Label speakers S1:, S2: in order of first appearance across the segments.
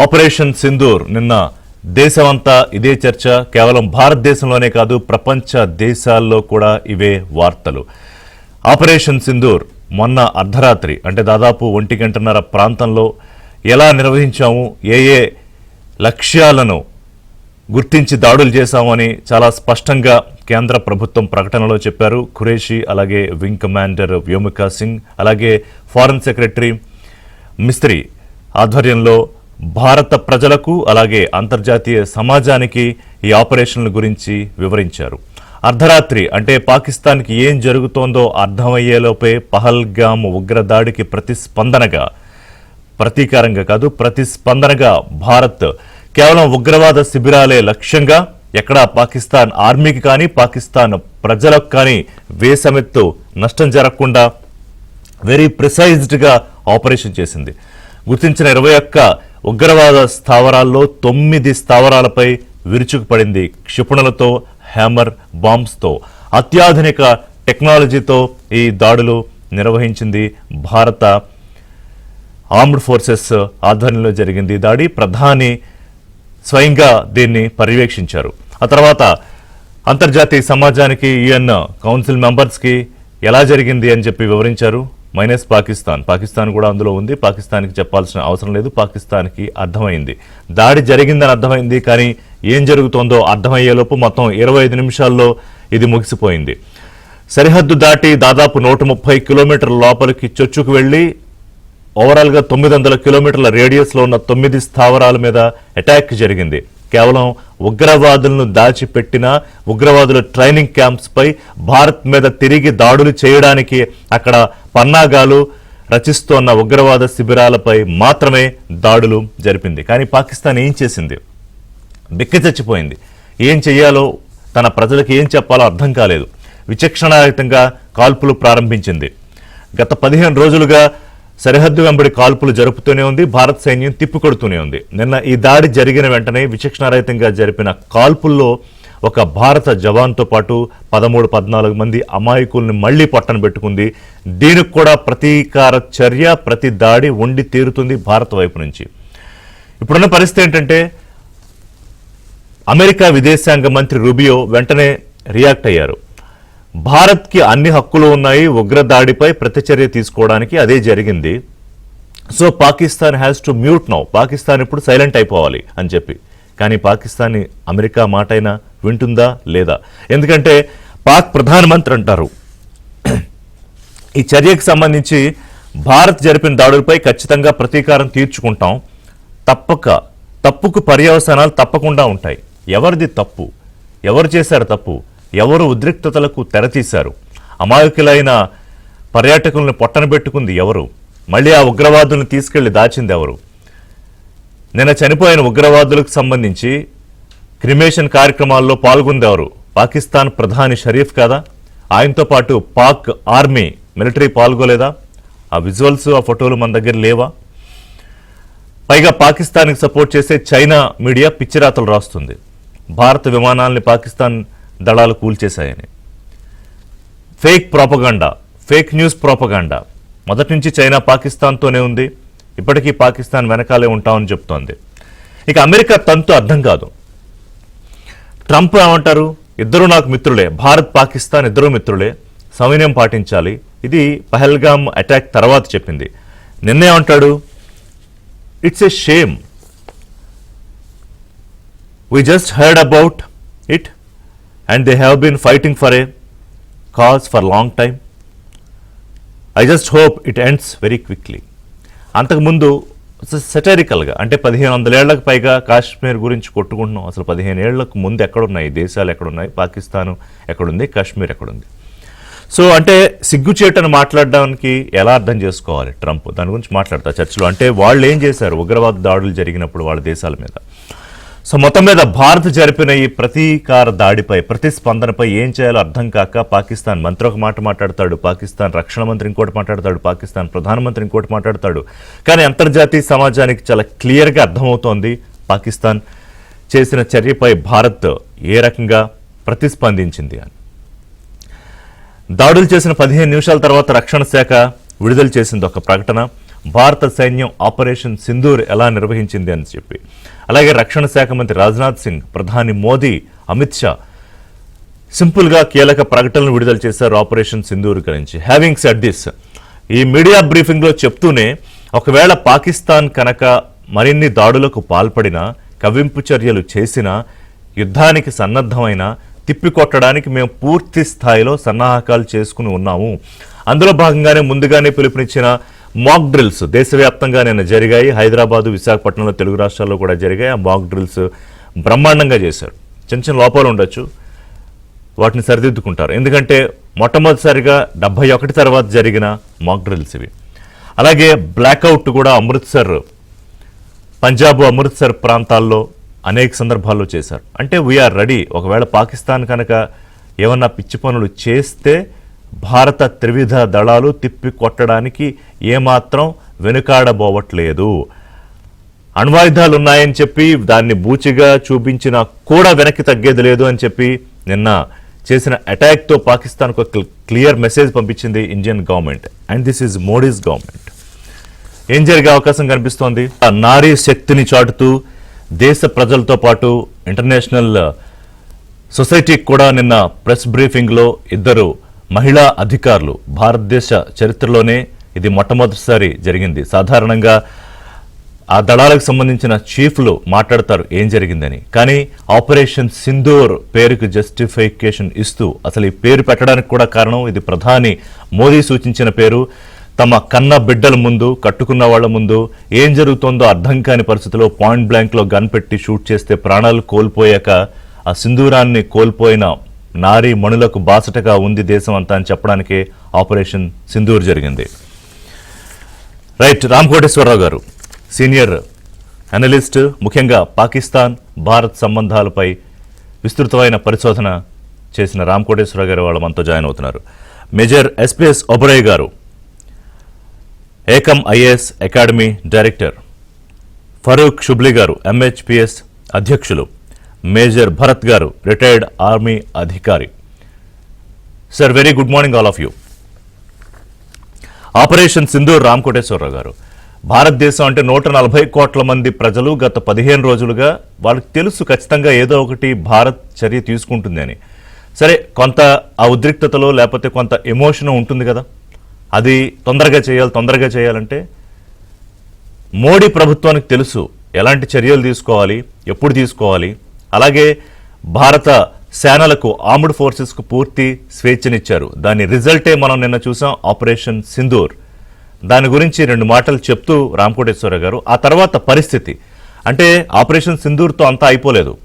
S1: Operation Sindoor నిన్న దేశమంతా ఇదే చర్చ. కేవలం భారతదేశంలోనే కాదు, ప్రపంచ దేశాల్లో కూడా ఇవే వార్తలు. ఆపరేషన్ సింధూర్ మొన్న అర్ధరాత్రి అంటే దాదాపు 1:30 ప్రాంతంలో ఎలా నిర్వహించాము, ఏ లక్ష్యాలను గుర్తించి దాడులు చేశామని చాలా స్పష్టంగా కేంద్ర ప్రభుత్వం ప్రకటనలో చెప్పారు. ఖురేషి, అలాగే వింగ్ కమాండర్ వ్యోమికా సింగ్, అలాగే ఫారెన్ సెక్రటరీ మిస్త్రీ ఆధ్వర్యంలో భారత ప్రజలకు అలాగే అంతర్జాతీయ సమాజానికి ఈ ఆపరేషన్ల గురించి వివరించారు. అర్ధరాత్రి అంటే పాకిస్తాన్కి ఏం జరుగుతోందో అర్థమయ్యేలోపే పహల్గామ్ ఉగ్రదాడికి ప్రతీకారంగా కాదు, ప్రతిస్పందనగా భారత్ కేవలం ఉగ్రవాద శిబిరాలే లక్ష్యంగా ఎక్కడా పాకిస్తాన్ ఆర్మీకి కానీ పాకిస్తాన్ ప్రజలకు కానీ వేసమెత్తు నష్టం జరగకుండా వెరీ ప్రిసైజ్డ్గా ఆపరేషన్ చేసింది. గుర్తించిన 21 ఉగ్రవాద స్థావరాల్లో 9 స్థావరాలపై విరుచుకుపడింది. క్షిపణులతో, హ్యామర్ బాంబ్స్తో, అత్యాధునిక టెక్నాలజీతో ఈ దాడులు నిర్వహించింది. భారత ఆర్మ్డ్ ఫోర్సెస్ ఆధ్వర్యంలో జరిగింది దాడి. ప్రధాని స్వయంగా దీన్ని పర్యవేక్షించారు. ఆ తర్వాత అంతర్జాతీయ సమాజానికి, యుఎన్ కౌన్సిల్ మెంబర్స్కి ఎలా జరిగింది అని చెప్పి వివరించారు. మైనస్ పాకిస్తాన్ కూడా అందులో ఉంది. పాకిస్తాన్కి చెప్పాల్సిన అవసరం లేదు. పాకిస్తాన్కి అర్థమైంది, దాడి జరిగిందని అర్థమైంది. కానీ ఏం జరుగుతోందో అర్థమయ్యేలోపు మొత్తం 25 నిమిషాల్లో ఇది ముగిసిపోయింది. సరిహద్దు దాటి దాదాపు 130 కిలోమీటర్ల లోపలికి చొచ్చుకు వెళ్లి ఓవరాల్గా 900 కిలోమీటర్ల రేడియస్లో ఉన్న 9 స్థావరాల మీద అటాక్ జరిగింది. కేవలం ఉగ్రవాదులను దాచిపెట్టిన ఉగ్రవాదుల ట్రైనింగ్ క్యాంప్స్పై భారత్ మీద తిరిగి దాడులు చేయడానికి అక్కడ పన్నాగాలు రచిస్తోన్న ఉగ్రవాద శిబిరాలపై మాత్రమే దాడులు జరిపింది. కానీ పాకిస్తాన్ ఏం చేసింది? బిక్కచచ్చిపోయింది. ఏం చెయ్యాలో, తన ప్రజలకు ఏం చెప్పాలో అర్థం కాలేదు. విచక్షణారహితంగా కాల్పులు ప్రారంభించింది. గత 15 రోజులుగా సరిహద్దు వెంబడి కాల్పులు జరుపుతూనే ఉంది. భారత సైన్యం తిప్పికొడుతూనే ఉంది. నిన్న ఈ దాడి జరిగిన వెంటనే విచక్షణారహితంగా జరిపిన కాల్పుల్లో ఒక భారత జవాన్తో పాటు 13-14 మంది అమాయకుల్ని మళ్లీ పట్టన పెట్టుకుంది. దీనికి కూడా ప్రతీకార చర్య, ప్రతి దాడి ఉండి తీరుతుంది భారత వైపు నుంచి. ఇప్పుడున్న పరిస్థితి ఏంటంటే, అమెరికా విదేశాంగ మంత్రి రూబియో వెంటనే రియాక్ట్ అయ్యారు. భారత్కి అన్ని హక్కులు ఉన్నాయి ఉగ్రదాడిపై ప్రతిచర్య తీసుకోవడానికి, అదే జరిగింది. So Pakistan has to mute now, Pakistan ఇప్పుడు సైలెంట్ అయిపోవాలి అని చెప్పి. కానీ పాకిస్తాన్ అమెరికా మాటైనా వింటుందా లేదా? ఎందుకంటే పాక్ ప్రధానమంత్రి అంటారు, ఈ చర్యకు సంబంధించి భారత్ జరిపిన దాడులపై ఖచ్చితంగా ప్రతీకారం తీర్చుకుంటాం, తప్పుకు పర్యవసానాలు తప్పకుండా ఉంటాయి. ఎవరిది తప్పు? ఎవరు చేశారు తప్పు? ఎవరు ఉద్రిక్తతలకు తెరతీశారు? అమాయకులైన పర్యాటకులను పొట్టన పెట్టుకుంది ఎవరు? మళ్ళీ ఆ ఉగ్రవాదులను తీసుకెళ్లి దాచింది ఎవరు? నిన్న చనిపోయిన ఉగ్రవాదులకు సంబంధించి క్రిమేషన్ కార్యక్రమాల్లో పాల్గొందెవరు? పాకిస్తాన్ ప్రధాని షరీఫ్ కాదా? ఆయనతో పాటు పాక్ ఆర్మీ మిలిటరీ పాల్గొలేదా? ఆ విజువల్స్, ఆ ఫోటోలు మన దగ్గర లేవా? పైగా పాకిస్తాన్కి సపోర్ట్ చేసే చైనా మీడియా పిచ్చిరాతలు రాస్తుంది, భారత విమానాల్ని పాకిస్తాన్ దళాలు కూల్చేశాయని. Fake propaganda, fake news propaganda. మొదటి నుంచి చైనా పాకిస్తాన్తోనే ఉంది, ఇప్పటికీ పాకిస్తాన్ వెనకాలే ఉంటామని చెప్తోంది. ఇక అమెరికా తంతు అర్థం కాదు. ట్రంప్ ఏమంటారు? ఇద్దరు నాకు మిత్రులే, భారత్ పాకిస్తాన్ ఇద్దరు మిత్రులే, సమన్వయం పాటించాలి. ఇది పహల్గామ్ అటాక్ తర్వాత చెప్పింది. నిన్నేమంటాడు? It's a shame, we just heard about it and they have been fighting for a cause for long time. I just hope it ends very quickly. అంతకుముందు సెటరికల్గా అంటే 1500 ఏళ్లకు పైగా కాశ్మీర్ గురించి కొట్టుకుంటున్నాం. అసలు 15 ఏళ్లకు ముందు ఎక్కడున్నాయి దేశాలు? ఎక్కడున్నాయి? పాకిస్తాన్ ఎక్కడుంది? కాశ్మీర్ ఎక్కడుంది? సో అంటే సిగ్గుచేటను మాట్లాడడానికి ఎలా అర్థం చేసుకోవాలి ట్రంప్? దాని గురించి మాట్లాడతా చర్చలో. అంటే వాళ్ళు ఏం చేశారు ఉగ్రవాద దాడులు జరిగినప్పుడు వాళ్ళ దేశాల మీద? సో మొత్తం మీద భారత్ జరిపిన ఈ ప్రతీకార దాడిపై, ప్రతిస్పందనపై ఏం చేయాలో అర్థం కాక పాకిస్తాన్ మంత్రి ఒక మాట మాట్లాడతాడు, పాకిస్తాన్ రక్షణ మంత్రి ఇంకోటి మాట్లాడతాడు, పాకిస్తాన్ ప్రధానమంత్రి ఇంకోటి మాట్లాడతాడు. కానీ అంతర్జాతీయ సమాజానికి చాలా క్లియర్గా అర్థమవుతోంది పాకిస్తాన్ చేసిన చర్యపై భారత్ ఏ రకంగా ప్రతిస్పందించింది అని. దాడులు చేసిన 15 నిమిషాల తర్వాత రక్షణ శాఖ విడుదల చేసింది ఒక ప్రకటన. భారత సైన్యం ఆపరేషన్ సింధూర్ ఎలా నిర్వహించింది అని చెప్పి. అలాగే రక్షణ శాఖ మంత్రి రాజ్నాథ్ సింగ్, ప్రధాని మోదీ, అమిత్ షా సింపుల్గా కీలక ప్రకటనలు విడుదల చేశారు ఆపరేషన్ సింధూర్ గురించి. హ్యావింగ్ సెడ్ దిస్, ఈ మీడియా బ్రీఫింగ్లో చెప్తూనే ఒకవేళ పాకిస్తాన్ కనుక మరిన్ని దాడులకు పాల్పడినా, కవ్వింపు చర్యలు చేసినా, యుద్ధానికి సన్నద్ధమైన తిప్పికొట్టడానికి మేము పూర్తి స్థాయిలో సన్నాహకాలు చేసుకుని ఉన్నాము. అందులో భాగంగానే ముందుగానే పిలుపునిచ్చిన మాక్ డ్రిల్స్ దేశవ్యాప్తంగా నిన్న జరిగాయి. హైదరాబాదు, విశాఖపట్నంలో, తెలుగు రాష్ట్రాల్లో కూడా జరిగాయి. ఆ మాక్ డ్రిల్స్ బ్రహ్మాండంగా చేశారు. చిన్న చిన్న లోపాలు ఉండొచ్చు, వాటిని సరిదిద్దుకుంటారు. ఎందుకంటే మొట్టమొదటిసారిగా 71 తర్వాత జరిగిన మాక్ డ్రిల్స్ ఇవి. అలాగే బ్లాక్అవుట్ కూడా అమృత్సర్, పంజాబ్ అమృత్సర్ ప్రాంతాల్లో అనేక సందర్భాల్లో చేశారు. అంటే వీఆర్ రెడీ. ఒకవేళ పాకిస్తాన్ కనుక ఏమన్నా పిచ్చి పనులు చేస్తే భారత త్రివిధ దళాలు తిప్పి కొట్టడానికి ఏమాత్రం వెనుకాడబోవట్లేదు. అణ్వాయుధాలు ఉన్నాయని చెప్పి దాన్ని బూచిగా చూపించినా కూడా వెనక్కి తగ్గేది లేదు అని చెప్పి నిన్న చేసిన అటాక్తో పాకిస్తాన్కు ఒక క్లియర్ మెసేజ్ పంపించింది Indian government. And this is Modi's government. ఏం జరిగే అవకాశం కనిపిస్తోంది? ఆ నారీ శక్తిని చాటుతూ దేశ ప్రజలతో పాటు ఇంటర్నేషనల్ సొసైటీకి కూడా నిన్న ప్రెస్ బ్రీఫింగ్లో ఇద్దరు మహిళా అధికారులు, భారతదేశ చరిత్రలోనే ఇది మొట్టమొదటిసారి జరిగింది. సాధారణంగా ఆ దళాలకు సంబంధించిన చీఫ్లు మాట్లాడతారు ఏం జరిగిందని. కానీ ఆపరేషన్ సింధూర్ పేరుకు జస్టిఫికేషన్ ఇస్తూ, అసలు ఈ పేరు పెట్టడానికి కూడా కారణం, ఇది ప్రధాని మోదీ సూచించిన పేరు. తమ కన్న బిడ్డల ముందు, కట్టుకున్న వాళ్ల ముందు ఏం జరుగుతోందో అర్థం కాని పరిస్థితిలో పాయింట్ బ్లాంక్లో గన్ పెట్టి షూట్ చేస్తే ప్రాణాలు కోల్పోయాక ఆ సింధూరాన్ని కోల్పోయిన నారీ మణులకు బాసటగా ఉంది దేశం అంతా అని చెప్పడానికే ఆపరేషన్ సింధూర్ జరిగింది. రైట్. రామ్ కోటేశ్వరరావు గారు, సీనియర్ అనలిస్ట్, ముఖ్యంగా పాకిస్తాన్ భారత్ సంబంధాలపై విస్తృతమైన పరిశోధన చేసిన రామ్ కోటేశ్వరరావు గారు వాళ్ళ మనతో జాయిన్ అవుతున్నారు. మేజర్ ఎస్పీఎస్ ఒబరాయ్ గారు, Ekam IAS academy director. Farooq Shubli గారు, ఎంహెచ్పిఎస్ అధ్యక్షులు. మేజర్ భరత్ గారు, రిటైర్డ్ ఆర్మీ అధికారి. Sir, very good morning all of you. Operation Sindoor, Ram Koteswararao గారు, భారతదేశం అంటే 140 కోట్ల మంది ప్రజలు గత 15 రోజులుగా వాళ్ళకి తెలుసు ఖచ్చితంగా ఏదో ఒకటి భారత్ చర్య తీసుకుంటుంది అని. సరే, కొంత ఆ ఉద్రిక్తతలో లేకపోతే కొంత ఎమోషన్ ఉంటుంది కదా, అది తొందరగా చేయాలంటే మోడీ ప్రభుత్వానికి తెలుసు ఎలాంటి చర్యలు తీసుకోవాలి, ఎప్పుడు తీసుకోవాలి. అలాగే భారత సేనలకు, ఆర్మ్డ్ ఫోర్సెస్కు పూర్తి స్వేచ్ఛనిచ్చారు. దాని రిజల్టే మనం నిన్న చూసాం, ఆపరేషన్ సింధూర్. దాని గురించి 2 మాటలు చెప్తూ రామ్ కోటేశ్వరరావు గారు, ఆ తర్వాత పరిస్థితి అంటే ఆపరేషన్ సింధూర్తో అంతా అయిపోలేదు,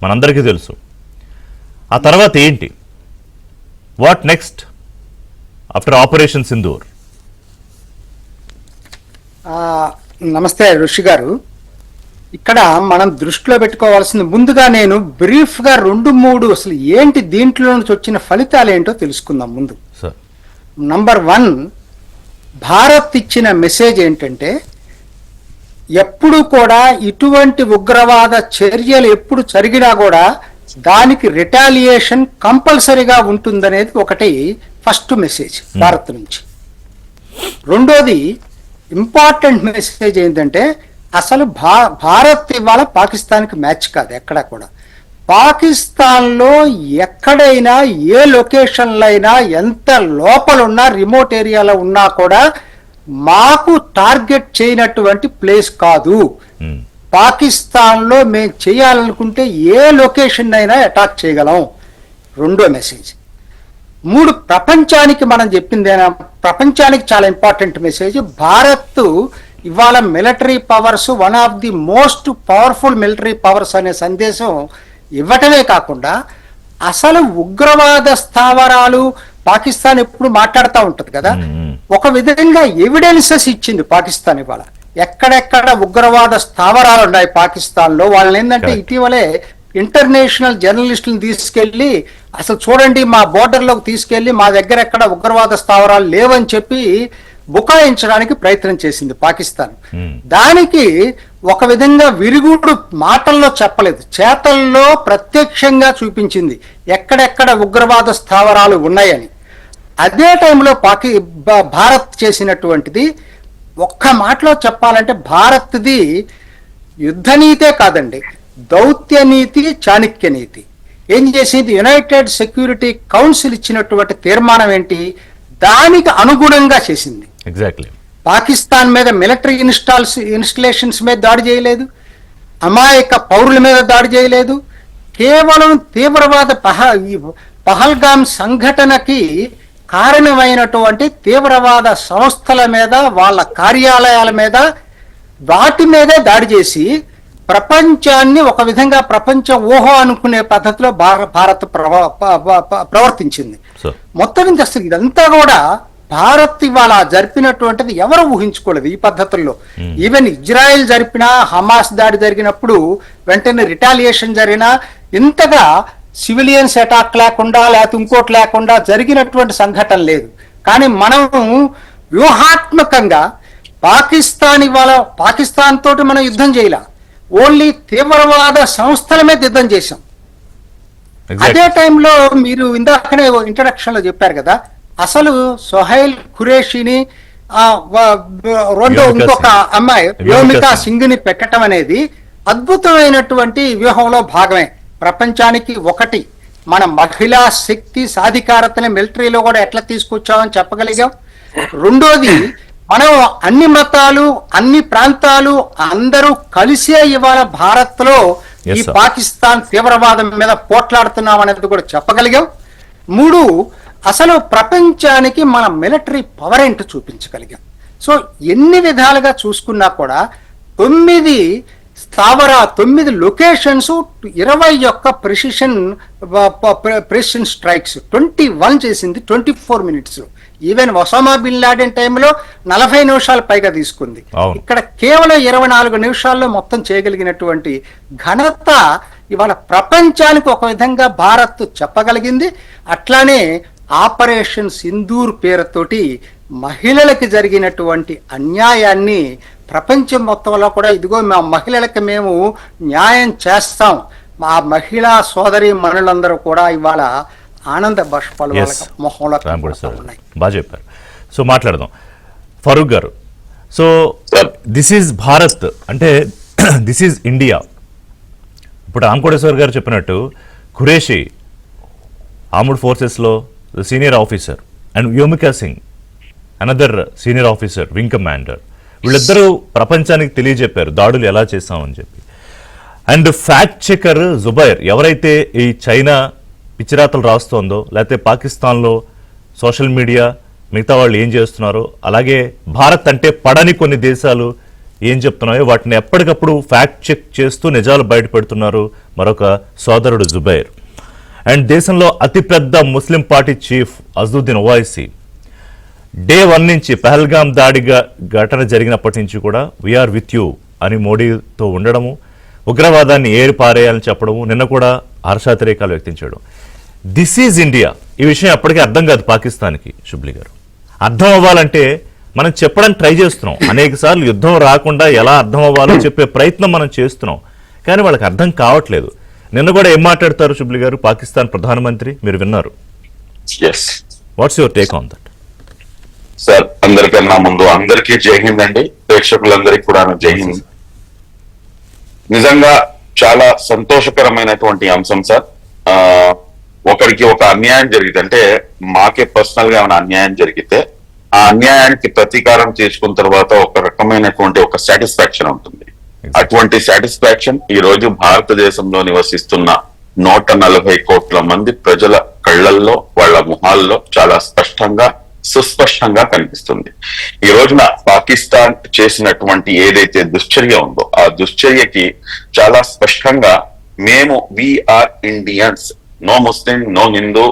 S1: మనందరికీ తెలుసు. ఆ తర్వాత ఏంటి, what next after operation Sindoor?
S2: నమస్తే ఋషి గారు. ఇక్కడ మనం దృష్టిలో పెట్టుకోవాల్సింది, ముందుగా నేను బ్రీఫ్గా 2-3 అసలు ఏంటి దీంట్లో నుంచి వచ్చిన ఫలితాలు ఏంటో తెలుసుకుందాం ముందు. నంబర్ 1, భారత్ ఇచ్చిన మెసేజ్ ఏంటంటే, ఎప్పుడు కూడా ఇటువంటి ఉగ్రవాద చర్యలు ఎప్పుడు జరిగినా కూడా దానికి రిటాలియేషన్ కంపల్సరీగా ఉంటుందనేది ఒకటి ఫస్ట్ మెసేజ్ భారత్ నుంచి. రెండోది ఇంపార్టెంట్ మెసేజ్ ఏంటంటే, అసలు భారత్ ఇవాళ పాకిస్తాన్కి మ్యాచ్ కాదు ఎక్కడా కూడా. పాకిస్తాన్లో ఎక్కడైనా ఏ లొకేషన్లో అయినా ఎంత లోపలున్నా, రిమోట్ ఏరియాలో ఉన్నా కూడా మాకు టార్గెట్ చేయనటువంటి ప్లేస్ కాదు. పాకిస్తాన్లో మేము చేయాలనుకుంటే ఏ లొకేషన్ అయినా అటాక్ చేయగలం. రెండో మెసేజ్. 3, ప్రపంచానికి మనం చెప్పిందేనా, ప్రపంచానికి చాలా ఇంపార్టెంట్ మెసేజ్. భారత్ ఇవాళ military powers, one of the most powerful military powers అనే సందేశం ఇవ్వటమే కాకుండా, అసలు ఉగ్రవాద స్థావరాలు పాకిస్తాన్ ఎప్పుడు మాట్లాడుతూ ఉంటది కదా, ఒక విధంగా ఎవిడెన్సెస్ ఇచ్చింది పాకిస్తాన్. ఇవాళ ఎక్కడెక్కడ ఉగ్రవాద స్థావరాలు ఉన్నాయి పాకిస్తాన్లో, వాళ్ళని ఏంటంటే ఇటీవలే ఇంటర్నేషనల్ జర్నలిస్టులను తీసుకెళ్లి అసలు చూడండి మా బోర్డర్లోకి తీసుకెళ్లి మా దగ్గర ఎక్కడ ఉగ్రవాద స్థావరాలు లేవని చెప్పి బుకాయించడానికి ప్రయత్నం చేసింది పాకిస్తాన్. దానికి ఒక విధంగా విరుగుడు మాటల్లో చెప్పలేదు, చేతల్లో ప్రత్యక్షంగా చూపించింది ఎక్కడెక్కడ ఉగ్రవాద స్థావరాలు ఉన్నాయని. అదే టైంలో భారత్ చేసినటువంటిది ఒక్క మాటలో చెప్పాలంటే భారత్ది యుద్ధ నీతే కాదండి, దౌత్య నీతి, చాణక్య నీతి. ఏం చేసింది? యునైటెడ్ సెక్యూరిటీ కౌన్సిల్ ఇచ్చినటువంటి తీర్మానం ఏంటి, దానికి అనుగుణంగా చేసింది.
S1: ఎగ్జాక్ట్లీ.
S2: పాకిస్తాన్ మీద మిలిటరీ ఇన్స్టలేషన్స్ మీద దాడి చేయలేదు, అమాయక పౌరుల మీద దాడి చేయలేదు. కేవలం తీవ్రవాద పహల్గామ్ సంఘటనకి కారణమైనటువంటి తీవ్రవాద సంస్థల మీద, వాళ్ళ కార్యాలయాల మీద, వాటి మీదే దాడి చేసి ప్రపంచాన్ని ఒక విధంగా ప్రపంచం ఊహో అనుకునే పద్ధతిలో భారత్ ప్రవర్తించింది. మొత్తం నుంచి అసలు ఇదంతా కూడా భారత్ ఇవాళ జరిపినటువంటిది ఎవరు ఊహించుకోలేదు ఈ పద్ధతుల్లో. ఈవెన్ ఇజ్రాయెల్ జరిపినా, హమాస్ దాడి జరిగినప్పుడు వెంటనే రిటాలియేషన్ జరిగినా ఇంతగా సివిలియన్స్ అటాక్ లేకుండా, లేకపోతే ఇంకోటి లేకుండా జరిగినటువంటి సంఘటన లేదు. కానీ మనం వ్యూహాత్మకంగా పాకిస్తాన్ తోటి మనం యుద్ధం చేయలే, ఓన్లీ తీవ్రవాద సంస్థల మీద యుద్ధం చేశాం. అదే టైంలో మీరు ఇందాకనే ఇంట్రడక్షన్ లో చెప్పారు కదా, అసలు సోహైల్ ఖురేషిని ఇంకొక అమ్మాయి వ్యోమికా సింగ్ ని పెట్టడం అనేది అద్భుతమైనటువంటి వ్యూహంలో భాగమే. ప్రపంచానికి ఒకటి, మన మహిళా శక్తి సాధికారతని మిలిటరీలో కూడా ఎట్లా తీసుకొచ్చామని చెప్పగలిగాం. రెండోది, మనం అన్ని మతాలు, అన్ని ప్రాంతాలు అందరూ కలిసే ఇవాళ భారత్ లో ఈ పాకిస్తాన్ తీవ్రవాదం మీద పోట్లాడుతున్నాం అనేది కూడా చెప్పగలిగాం. మూడు, అసలు ప్రపంచానికి మన మిలిటరీ పవర్ ఏంటో చూపించగలిగాం. సో ఎన్ని విధాలుగా చూసుకున్నా కూడా 9 లొకేషన్స్, 21 ప్రెసిషన్ స్ట్రైక్స్, 21 చేసింది 24 minutes. Even Osama bin Laden టైంలో 40 నిమిషాలు పైగా తీసుకుంది. ఇక్కడ కేవలం 24 నిమిషాల్లో మొత్తం చేయగలిగినటువంటి ఘనత ఇవాళ ప్రపంచానికి ఒక విధంగా భారత్ చెప్పగలిగింది. అట్లానే ఆపరేషన్ సింధూర్ పేరుతోటి మహిళలకి జరిగినటువంటి అన్యాయాన్ని ప్రపంచం మొత్తంలో కూడా ఇదిగో మా మహిళలకి మేము న్యాయం చేస్తాం, మా మహిళా సోదరి మనులందరూ కూడా ఇవాళ ఆనంద బాష్పాలు మొహంలో ఉన్నాయి.
S1: బాగా చెప్పారు. సో మాట్లాడదాం ఫరూక్ గారు. సో దిస్ ఈజ్ భారత్ అంటే దిస్ ఈజ్ ఇండియా. ఇప్పుడు రామకోటేశ్వర్ గారు చెప్పినట్టు ఖురేషి ఆర్మ్డ్ ఫోర్సెస్లో senior officer and Vyomika Singh another senior officer, wing commander, వీళ్ళిద్దరూ ప్రపంచానికి తెలియజెప్పారు దాడులు ఎలా చేస్తామని చెప్పి. అండ్ ఫ్యాక్ట్ చెకర్ జుబైర్ ఎవరైతే ఈ చైనా పిచ్చిరాతలు రాస్తోందో, లేకపోతే పాకిస్తాన్లో సోషల్ మీడియా మిగతా వాళ్ళు ఏం చేస్తున్నారో, అలాగే భారత్ అంటే పడని కొన్ని దేశాలు ఏం చెప్తున్నాయో వాటిని ఎప్పటికప్పుడు ఫ్యాక్ట్ చెక్ చేస్తూ నిజాలు బయటపెడుతున్నారు మరొక సోదరుడు జుబైర్. అండ్ దేశంలో అతిపెద్ద Muslim party chief అజదుద్దీన్ Owaisi day 1 నుంచి పహల్గామ్ దాడిగా ఘటన జరిగినప్పటి నుంచి కూడా వీఆర్ విత్ యూ అని మోడీతో ఉండడము, ఉగ్రవాదాన్ని ఏరి పారేయాలని చెప్పడము, నిన్న కూడా హర్షాతిరేకాలు వ్యక్తం చేయడం. This is India. ఈ విషయం ఎప్పటికీ అర్థం కాదు పాకిస్తాన్కి. శుభ్లి గారు, అర్థం అవ్వాలంటే మనం చెప్పడానికి ట్రై చేస్తున్నాం. అనేక సార్లు యుద్ధం రాకుండా ఎలా అర్థం అవ్వాలో చెప్పే ప్రయత్నం మనం చేస్తున్నాం, కానీ వాళ్ళకి అర్థం కావట్లేదు. నిన్న కూడా ఏం మాట్లాడతారు శుభ్లి గారు, పాకిస్తాన్ ప్రధానమంత్రి, మీరు విన్నారు. What's your take on that?
S3: Sir, అందరికన్నా ముందు అందరికీ జై హింద్ అండి, ప్రేక్షకులందరికీ కూడా జై హింద్. నిజంగా చాలా సంతోషకరమైనటువంటి అంశం సార్. ఒకరికి ఒక అన్యాయం జరిగితే, అంటే మాకే పర్సనల్ గా ఏమైనా అన్యాయం జరిగితే ఆ అన్యాయానికి ప్రతీకారం తీసుకున్న తర్వాత ఒక రకమైనటువంటి ఒక సాటిస్ఫాక్షన్ ఉంటుంది. అటువంటి సాటిస్ఫాక్షన్ ఈ రోజు భారతదేశంలో నివసిస్తున్న 140 కోట్ల మంది ప్రజల కళ్ళల్లో, వాళ్ళ ముఖాల్లో చాలా స్పష్టంగా, సుస్పష్టంగా కనిపిస్తుంది. ఈ రోజున పాకిస్తాన్ చేసినటువంటి ఏదైతే దుశ్చర్య ఉందో ఆ దుశ్చర్యకి చాలా స్పష్టంగా మేము we're Indians, no Muslim, no Hindu,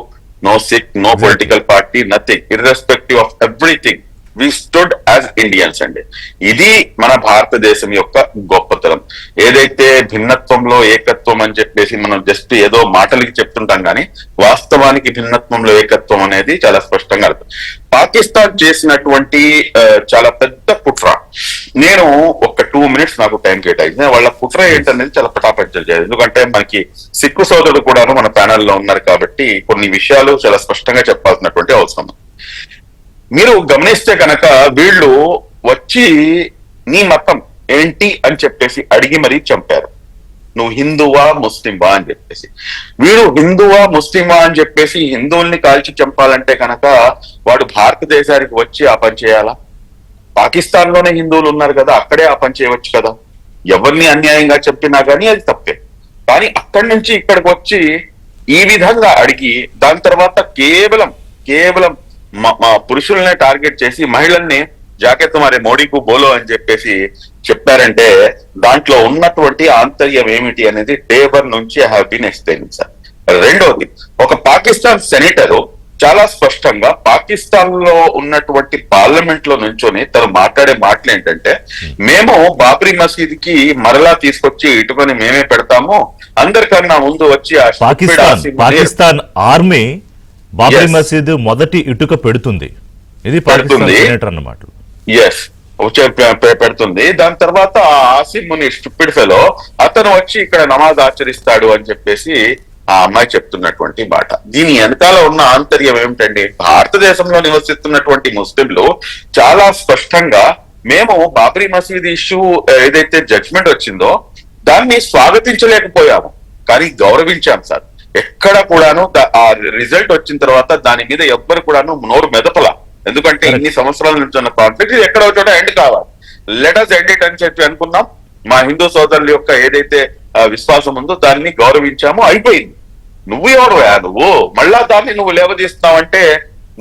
S3: no Sikh, no political party, nothing, irrespective of everything, we stood as Indians అండి. ఇది మన భారతదేశం యొక్క గొప్పతనం. ఏదైతే భిన్నత్వంలో ఏకత్వం అని చెప్పేసి మనం జస్ట్ ఏదో మాటలకి చెప్తుంటాం, కానీ వాస్తవానికి భిన్నత్వంలో ఏకత్వం అనేది చాలా స్పష్టంగా అర్థం. పాకిస్తాన్ చేసినటువంటి చాలా పెద్ద కుట్ర, నేను ఒక 2 మినిట్స్ నాకు టైం కేటాయించి వాళ్ళ కుట్ర ఏంటనేది చాలా పటాపంచలు చేయాలి. ఎందుకంటే మనకి సిక్కు సోదరుడు కూడా మన ప్యానెల్లో ఉన్నారు కాబట్టి కొన్ని విషయాలు చాలా స్పష్టంగా చెప్పాల్సినటువంటి అవసరం. మీరు గమనిస్తే కనుక వీళ్ళు వచ్చి నీ మతం ఏంటి అని చెప్పేసి అడిగి మరీ చంపారు. నువ్వు హిందువా ముస్లింవా అని చెప్పేసి. వీడు హిందువా ముస్లింవా అని చెప్పేసి హిందువుల్ని కాల్చి చంపాలంటే కనుక వాడు భారతదేశానికి వచ్చి ఆ పని చేయాలా? పాకిస్తాన్ లోనే హిందువులు ఉన్నారు కదా, అక్కడే ఆ పని చేయవచ్చు కదా. ఎవరిని అన్యాయంగా చెప్పినా కానీ అది తప్పే. కానీ అక్కడి నుంచి ఇక్కడికి వచ్చి ఈ విధంగా అడిగి దాని తర్వాత కేవలం మా పురుషుల్నే టార్గెట్ చేసి మహిళల్ని జాకెత్ మారే మోడీకు బోలో అని చెప్పేసి చెప్పారంటే దాంట్లో ఉన్నటువంటి ఆంతర్యం ఏమిటి అనేది డే 1 నుంచి I have been explaining sir. రెండోది, ఒక పాకిస్తాన్ సెనేటరు చాలా స్పష్టంగా పాకిస్తాన్ లో ఉన్నటువంటి పార్లమెంట్ లో నుంచొని తను మాట్లాడే మాటలు ఏంటంటే, మేము బాబ్రీ మసీద్ కి మరలా తీసుకొచ్చి ఇటుకొని మేమే పెడతాము, అందరికన్నా ముందు వచ్చి ఆ stupid
S1: Pakistan army Babri
S3: Yes.
S1: మసీద్ మొదటి ఇటుక పెడుతుంది. ఇది పాకిస్తాన్
S3: పెడుతుంది.
S1: సెనేటర్ అన్నమాట.
S3: ఎస్ పెడుతుంది. దాని తర్వాత ఆసిమ్ ముని స్టూపిడ్ ఫెలో అతను వచ్చి ఇక్కడ నమాజ్ ఆచరిస్తాడు అని చెప్పేసి ఆ అమ్మాయి చెప్తున్నటువంటి మాట. దీని వెనకాల ఉన్న ఆంతర్యం ఏమిటండి? భారతదేశంలో నివసిస్తున్నటువంటి ముస్లింలు చాలా స్పష్టంగా మేము బాబ్రీ మసీద్ ఇష్యూ ఏదైతే జడ్జ్మెంట్ వచ్చిందో దాన్ని స్వాగతించలేకపోయాము, కానీ గౌరవించాం సార్. ఎక్కడ కూడాను ఆ రిజల్ట్ వచ్చిన తర్వాత దాని మీద ఎవ్వరు కూడాను నోరు మెదపలా. ఎందుకంటే ఇన్ని సంవత్సరాల నుంచి ఉన్న కాన్ఫ్లిక్ట్ ఇది ఎక్కడో చోట ఎండ్ కావాలి. లెటర్స్ ఎండ్ ఇట్ అని చెప్పి అనుకున్నాం. మా హిందూ సోదరుల యొక్క ఏదైతే విశ్వాసం ఉందో దాన్ని గౌరవించాము, అయిపోయింది. నువ్వు ఎవరు నువ్వు మళ్ళా దాన్ని నువ్వు లేవదీస్తున్నావంటే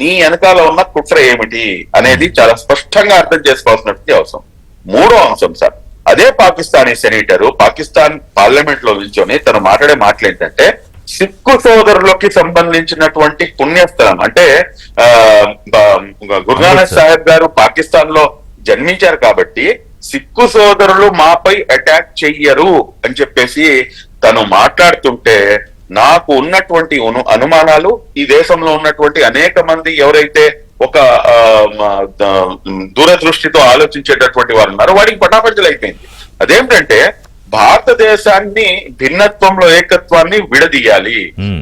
S3: నీ వెనకాల ఉన్న కుట్ర ఏమిటి అనేది చాలా స్పష్టంగా అర్థం చేసుకోవాల్సినటువంటి అవసరం. మూడో అంశం సార్, అదే పాకిస్తానీ సెనేటరు పాకిస్తాన్ పార్లమెంట్ లో నిల్చొని తను మాట్లాడే మాటలు ఏంటంటే, సిక్కు సోదరులకి సంబంధించినటువంటి పుణ్యస్థలం అంటే గురునానక్ సాహెబ్ గారు పాకిస్తాన్ లో జన్మించారు కాబట్టి సిక్కు సోదరులు మాపై అటాక్ చెయ్యరు అని చెప్పేసి తను మాట్లాడుతుంటే నాకు ఉన్నటువంటి అనుమానాలు, ఈ దేశంలో ఉన్నటువంటి అనేక మంది ఎవరైతే ఒక దూరదృష్టితో ఆలోచించేటటువంటి వారు ఉన్నారో వాడికి పటాపంచలు అయిపోయింది. అదేంటంటే భారతదేశాన్ని భిన్నత్వంలో ఏకత్వాన్ని విడదీయాలి,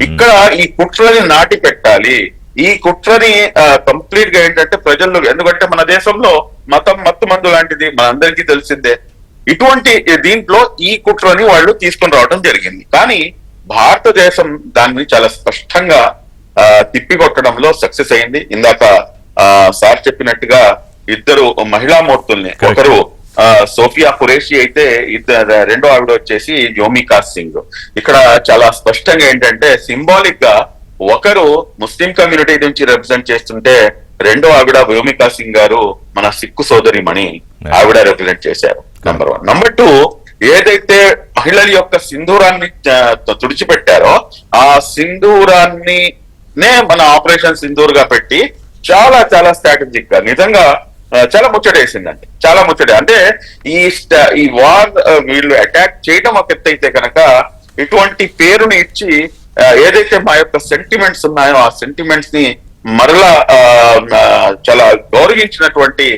S3: ఇక్కడ ఈ కుట్రని నాటి పెట్టాలి. ఈ కుట్రని కంప్లీట్ గా ఏంటంటే ప్రజల్లో, ఎందుకంటే మన దేశంలో మతం మత్తుమందు లాంటిది మనందరికీ తెలిసిందే. ఇటువంటి దీంట్లో ఈ కుట్రని వాళ్ళు తీసుకొని రావడం జరిగింది. కానీ భారతదేశం దాన్ని చాలా స్పష్టంగా తిప్పికొట్టడంలో సక్సెస్ అయింది. ఇందాక సార్ చెప్పినట్టుగా ఇద్దరు మహిళా మూర్తుల్ని, ఒకరు సోఫియా ఖురేషి అయితే రెండో ఆవిడ వచ్చేసి యోమికా సింగ్. ఇక్కడ చాలా స్పష్టంగా ఏంటంటే సింబాలిక్ గా ఒకరు ముస్లిం కమ్యూనిటీ నుంచి రిప్రజెంట్ చేస్తుంటే రెండో ఆవిడ యోమికా సింగ్ గారు మన సిక్కు సోదరిమణి ఆవిడ రిప్రజెంట్ చేశారు. నంబర్ 1. నంబర్ 2, ఏదైతే మహిళల యొక్క సింధూరాన్ని తుడిచిపెట్టారో ఆ సింధూరాన్ని మన ఆపరేషన్ సింధూర్ గా పెట్టి చాలా చాలా స్ట్రాటజిక్ గా నిజంగా చాలా ముచ్చటేసిందండి. చాలా ముచ్చట. అంటే ఈ వార్ వీళ్ళు అటాక్ చేయడం ఒక ఎత్తు అయితే కనుక ఇటువంటి పేరుని ఇచ్చి ఏదైతే మా యొక్క సెంటిమెంట్స్ ఉన్నాయో ఆ సెంటిమెంట్స్ ని మరలా చాలా గౌరవించినటువంటి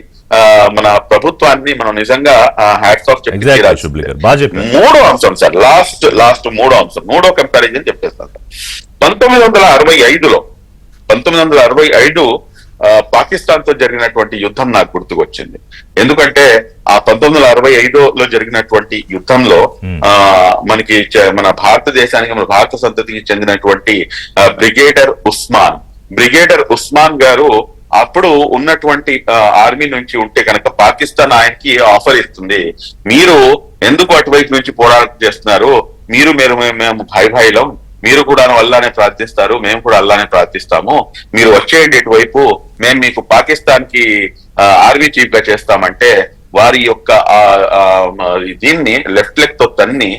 S3: మన ప్రభుత్వాన్ని మనం నిజంగా హ్యాట్స్ ఆఫ్ చెప్పి. మూడో అంశం సార్, లాస్ట్ మూడో అంశం, మూడో కంపారిజన్ చెప్పేస్తాను సార్. 1965 పాకిస్తాన్ తో జరిగినటువంటి యుద్ధం నాకు గుర్తుకొచ్చింది. ఎందుకంటే ఆ 1965లో జరిగినటువంటి యుద్ధంలో మనకి మన భారతదేశానికి, మన భారత సంతతికి చెందినటువంటి బ్రిగేడర్ ఉస్మాన్ గారు అప్పుడు ఉన్నటువంటి ఆర్మీ నుంచి ఉంటే కనుక పాకిస్తాన్ ఆయనకి ఆఫర్ ఇస్తుంది, మీరు ఎందుకు అటువైపు నుంచి పోరాటం చేస్తున్నారు, మేము భాయిలం, మీరు కూడా అల్లానే ప్రార్థిస్తారు, మేము కూడా అల్లానే ప్రార్థిస్తాము, మీరు వచ్చేయండి ఇటువైపు, మేము మీకు పాకిస్తాన్ కి ఆర్మీ చీఫ్ గా చేస్తామంటే వారి యొక్క దీన్ని లెఫ్ట్ లెగ్ తో తన్ని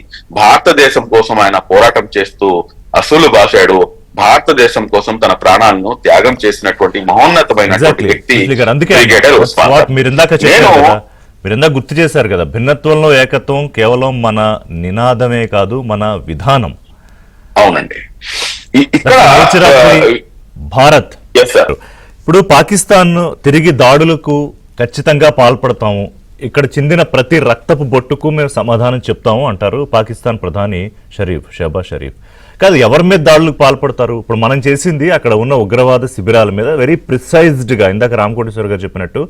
S3: భారతదేశం కోసం ఆయన పోరాటం చేస్తూ అసలు బాసాడు. భారతదేశం కోసం తన ప్రాణాలను త్యాగం చేసినటువంటి మహోన్నతమైనటువంటి వ్యక్తి
S1: మీరు ఇందాక గుర్తు చేశారు కదా, భిన్నత్వంలో ఏకత్వం కేవలం మన నినాదమే కాదు, మన విధానం.
S3: అవునండి.
S1: భారత్ ఇప్పుడు పాకిస్తాన్ తిరిగి దాడులకు ఖచ్చితంగా పాల్పడతాము, ఇక్కడ చిందిన ప్రతి రక్తపు బొట్టుకు మేము సమాధానం చెప్తాము అంటారు పాకిస్తాన్ ప్రధాని షహబాజ్ షరీఫ్. కాదు, ఎవరి మీద దాడులకు పాల్పడతారు? ఇప్పుడు మనం చేసింది అక్కడ ఉన్న ఉగ్రవాద శిబిరాల మీద వెరీ ప్రిసైజ్డ్గా, ఇందాక రామకోటేశ్వర గారు చెప్పినట్టు,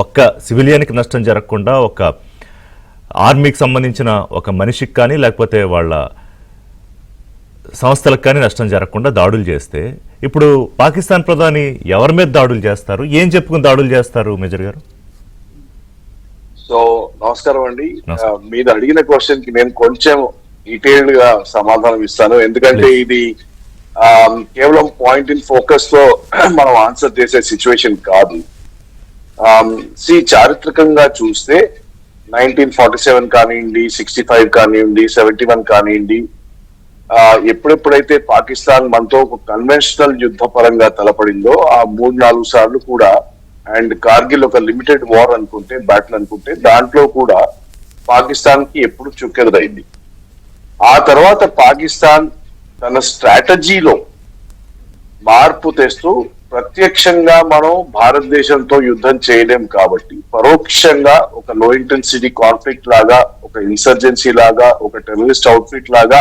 S1: ఒక్క సివిలియన్కి నష్టం జరగకుండా, ఒక ఆర్మీకి సంబంధించిన ఒక మనిషికి కానీ లేకపోతే వాళ్ళ సంస్థలకు కానీ నష్టం జరగకుండా దాడులు చేస్తే, ఇప్పుడు పాకిస్తాన్ ప్రధాని ఎవరి మీద దాడులు చేస్తారు? ఏం చెప్పుకుని దాడులు చేస్తారు మేజర్ గారు?
S4: సో నమస్కారం అండి.
S1: నమస్కారం.
S4: మీరు అడిగిన క్వశ్చన్ కి నేను కొంచెం డీటెయిల్డ్ గా సమాధానం ఇస్తాను, ఎందుకంటే ఇది కేవలం పాయింట్ ఇన్ ఫోకస్ తో మనం ఆన్సర్ చేసే సిచ్యువేషన్ కాదు. చారిత్రకంగా చూస్తే 1947 కానివ్వండి, 65 కానివ్వండి, 71 కానివ్వండి, ఎప్పుడెప్పుడైతే పాకిస్తాన్ మనతో ఒక కన్వెన్షనల్ యుద్ధ పరంగా తలపడిందో ఆ 3-4 సార్లు కూడా, అండ్ కార్గిల్ ఒక లిమిటెడ్ వార్ అనుకుంటే, బ్యాటిల్ అనుకుంటే, దాంట్లో కూడా పాకిస్తాన్ కి ఎప్పుడు చుక్కెదురైంది. ఆ తర్వాత పాకిస్తాన్ తన స్ట్రాటజీలో మార్పు తెస్తూ ప్రత్యక్షంగా మనం భారతదేశంతో యుద్ధం చేయలేం కాబట్టి పరోక్షంగా ఒక లో ఇంటెన్సిటీ కాన్ఫ్లిక్ట్ లాగా, ఒక ఇన్సర్జెన్సీ లాగా, ఒక టెర్రరిస్ట్ అవుట్ఫిట్ లాగా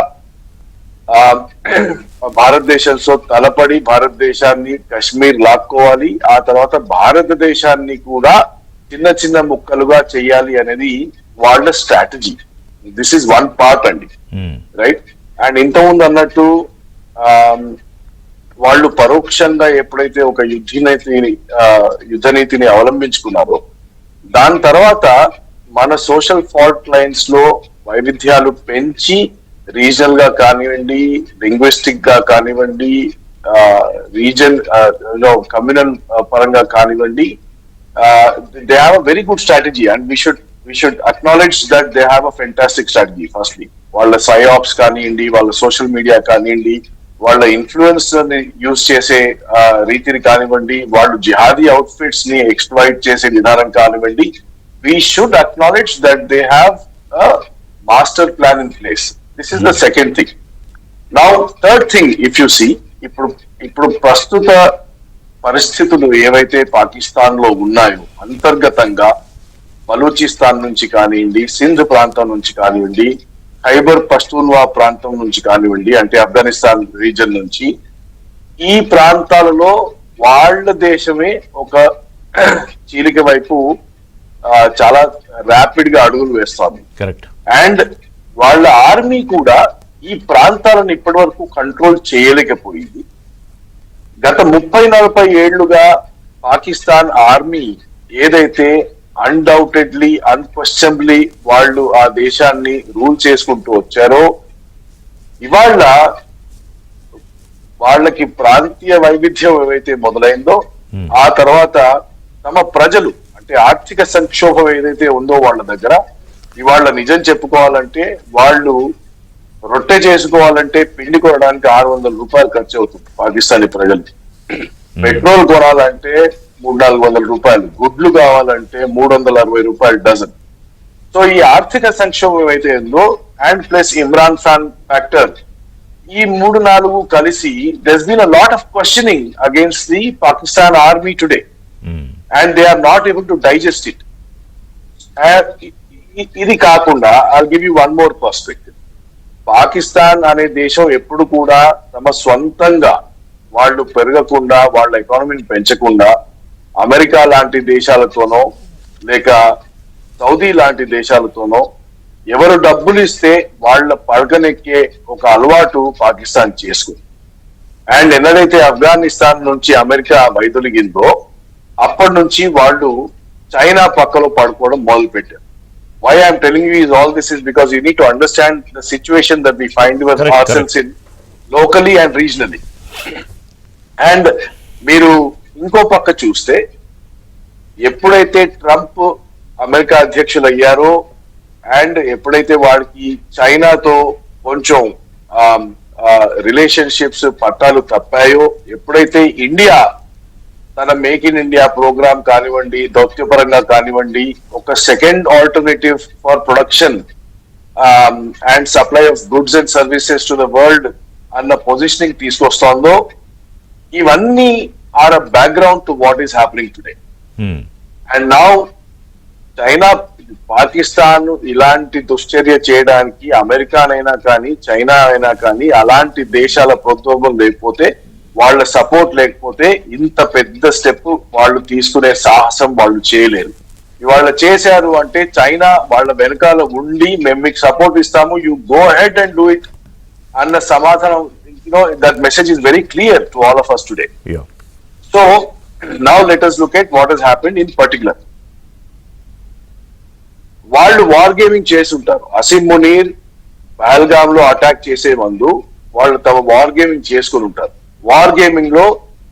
S4: భారతదేశంతో తలపడి భారతదేశాన్ని కశ్మీర్ లాక్కోవాలి, ఆ తర్వాత భారతదేశాన్ని కూడా చిన్న చిన్న ముక్కలుగా చేయాలి అనేది వాళ్ళ strategy. This is one part అండి, రైట్. అండ్ ఇంతకుముందు అన్నట్టు వాళ్ళు పరోక్షంగా ఎప్పుడైతే ఒక యుద్ధ నీతిని అవలంబించుకున్నారో, దాని తర్వాత మన సోషల్ ఫాల్ట్ లైన్స్ లో వైవిధ్యాలు పెంచి, రీజనల్ గా కానివ్వండి, లింగ్విస్టిక్ గా కానివ్వండి, రీజన్ కమ్యూనల్ పరంగా కానివ్వండి, they have a very good strategy and we should acknowledge that they have a fantastic strategy. Firstly, వాళ్ళ సైఆప్స్ కానివ్వండి, వాళ్ళ సోషల్ మీడియా కానివ్వండి, వాళ్ళ ఇన్ఫ్లుయెన్స్ ని యూజ్ చేసే రీతిని కానివ్వండి, వాళ్ళు జిహాదీ అవుట్ఫిట్స్ ని ఎక్స్ప్లాయిట్ చేసే విధానం కానివ్వండి, we should acknowledge that they have a master plan in place. This is the second thing. Now, third thing, if you see, ఇప్పుడు ప్రస్తుత పరిస్థితులు ఏవైతే పాకిస్తాన్ లో ఉన్నాయో, అంతర్గతంగా బలూచిస్తాన్ నుంచి కానివ్వండి, సింధ్ ప్రాంతం నుంచి కానివ్వండి, ఖైబర్ పష్తూన్వా ప్రాంతం నుంచి కానివ్వండి, అంటే ఆఫ్ఘనిస్తాన్ రీజన్ నుంచి, ఈ ప్రాంతాలలో వాళ్ళ దేశమే ఒక చీలిక వైపు చాలా ర్యాపిడ్ గా అడుగులు వేస్తోంది.
S1: కరెక్ట్.
S4: అండ్ వాళ్ళ ఆర్మీ కూడా ఈ ప్రాంతాలను ఇప్పటి వరకు కంట్రోల్ చేయలేకపోయింది. గత 30-40 ఏళ్లుగా పాకిస్తాన్ ఆర్మీ ఏదైతే అన్డౌటెడ్లీ, అన్క్వశ్చనబ్లీ వాళ్ళు ఆ దేశాన్ని రూల్ చేసుకుంటూ వచ్చారో, ఇవాళ వాళ్ళకి ప్రాంతీయ వైవిధ్యం ఏవైతే మొదలైందో, ఆ తర్వాత తమ ప్రజలు, అంటే ఆర్థిక సంక్షోభం ఏదైతే ఉందో వాళ్ళ దగ్గర, ఇవాళ నిజం చెప్పుకోవాలంటే వాళ్ళు రొట్టె చేసుకోవాలంటే పిండి కొనడానికి 600 రూపాయలు ఖర్చు అవుతుంది పాకిస్తానీ ప్రజలు. పెట్రోల్ కొనాలంటే 300-400 రూపాయలు, గుడ్లు కావాలంటే 360 రూపాయలు డజన్. సో ఈ ఆర్థిక సంక్షోభం ఏమైతే ఉందో, and plus Imran Khan factor, ఈ 3-4 కలిసి there's been a lot of questioning against the Pakistan army today, and they are not able to digest it. ఇది కాకుండా I'll give you one more perspective. Pakistan అనే దేశం ఎప్పుడు కూడా తమ స్వంతంగా వాళ్ళు పెరగకుండా, వాళ్ళ ఎకానమీని పెంచకుండా, అమెరికా లాంటి దేశాలతోనో లేక సౌదీ లాంటి దేశాలతోనో ఎవరు డబ్బులు ఇస్తే వాళ్ళ పడగనెక్కే ఒక అలవాటు పాకిస్తాన్ చేసుకుంది. అండ్ ఎన్నడైతే ఆఫ్ఘనిస్తాన్ నుంచి అమెరికా వైదొలిగిందో, అప్పటి నుంచి వాళ్ళు చైనా పక్కలో పడుకోవడం మొదలు పెట్టారు. Why I'm telling you is all this is because you need to understand the situation that we find ourselves in locally and regionally. And మీరు ఇంకో పక్క చూస్తే, ఎప్పుడైతే ట్రంప్ అమెరికా అధ్యక్షులు అయ్యారో, అండ్ ఎప్పుడైతే వాడికి చైనాతో కొంచెం రిలేషన్షిప్స్ పట్టాలు తప్పాయో, ఎప్పుడైతే ఇండియా తన మేక్ ఇన్ ఇండియా ప్రోగ్రామ్ కానివ్వండి, దౌత్యపరంగా కానివ్వండి, ఒక second alternative for production and supply of goods and services to the world అన్న పొజిషనింగ్ తీసుకొస్తోందో, ఇవన్నీ are a background to what is happening today. And now China Pakistan ఇలాంటి దుశ్చర్య చేయడానికి అమెరికానైనా కానీ చైనా అయినా కానీ అలాంటి దేశాల ప్రోత్సాహం లేకపోతే వాళ్ళ సపోర్ట్ లేకపోతే ఇంత పెద్ద స్టెప్ వాళ్ళు తీసుకునే సాహసం వాళ్ళు చేయలేరు. ఇవాళ చేశారు అంటే చైనా వాళ్ళ వెనకాల ఉండి మేము మీకు సపోర్ట్ ఇస్తాము, you go head and do it అన్న సమాధానం. That message is very clear to all of us today.
S1: Yeah.
S4: So now let us look at what has happened in particular. వాళ్ళు వార్ గేమింగ్ చేసి ఉంటారు. అసిమ్ మునీర్ పహల్గామ్ లో attack చేసే ముందు వాళ్ళు తమ వార్ గేమింగ్ చేసుకుని ఉంటారు. వార్ గేమింగ్ లో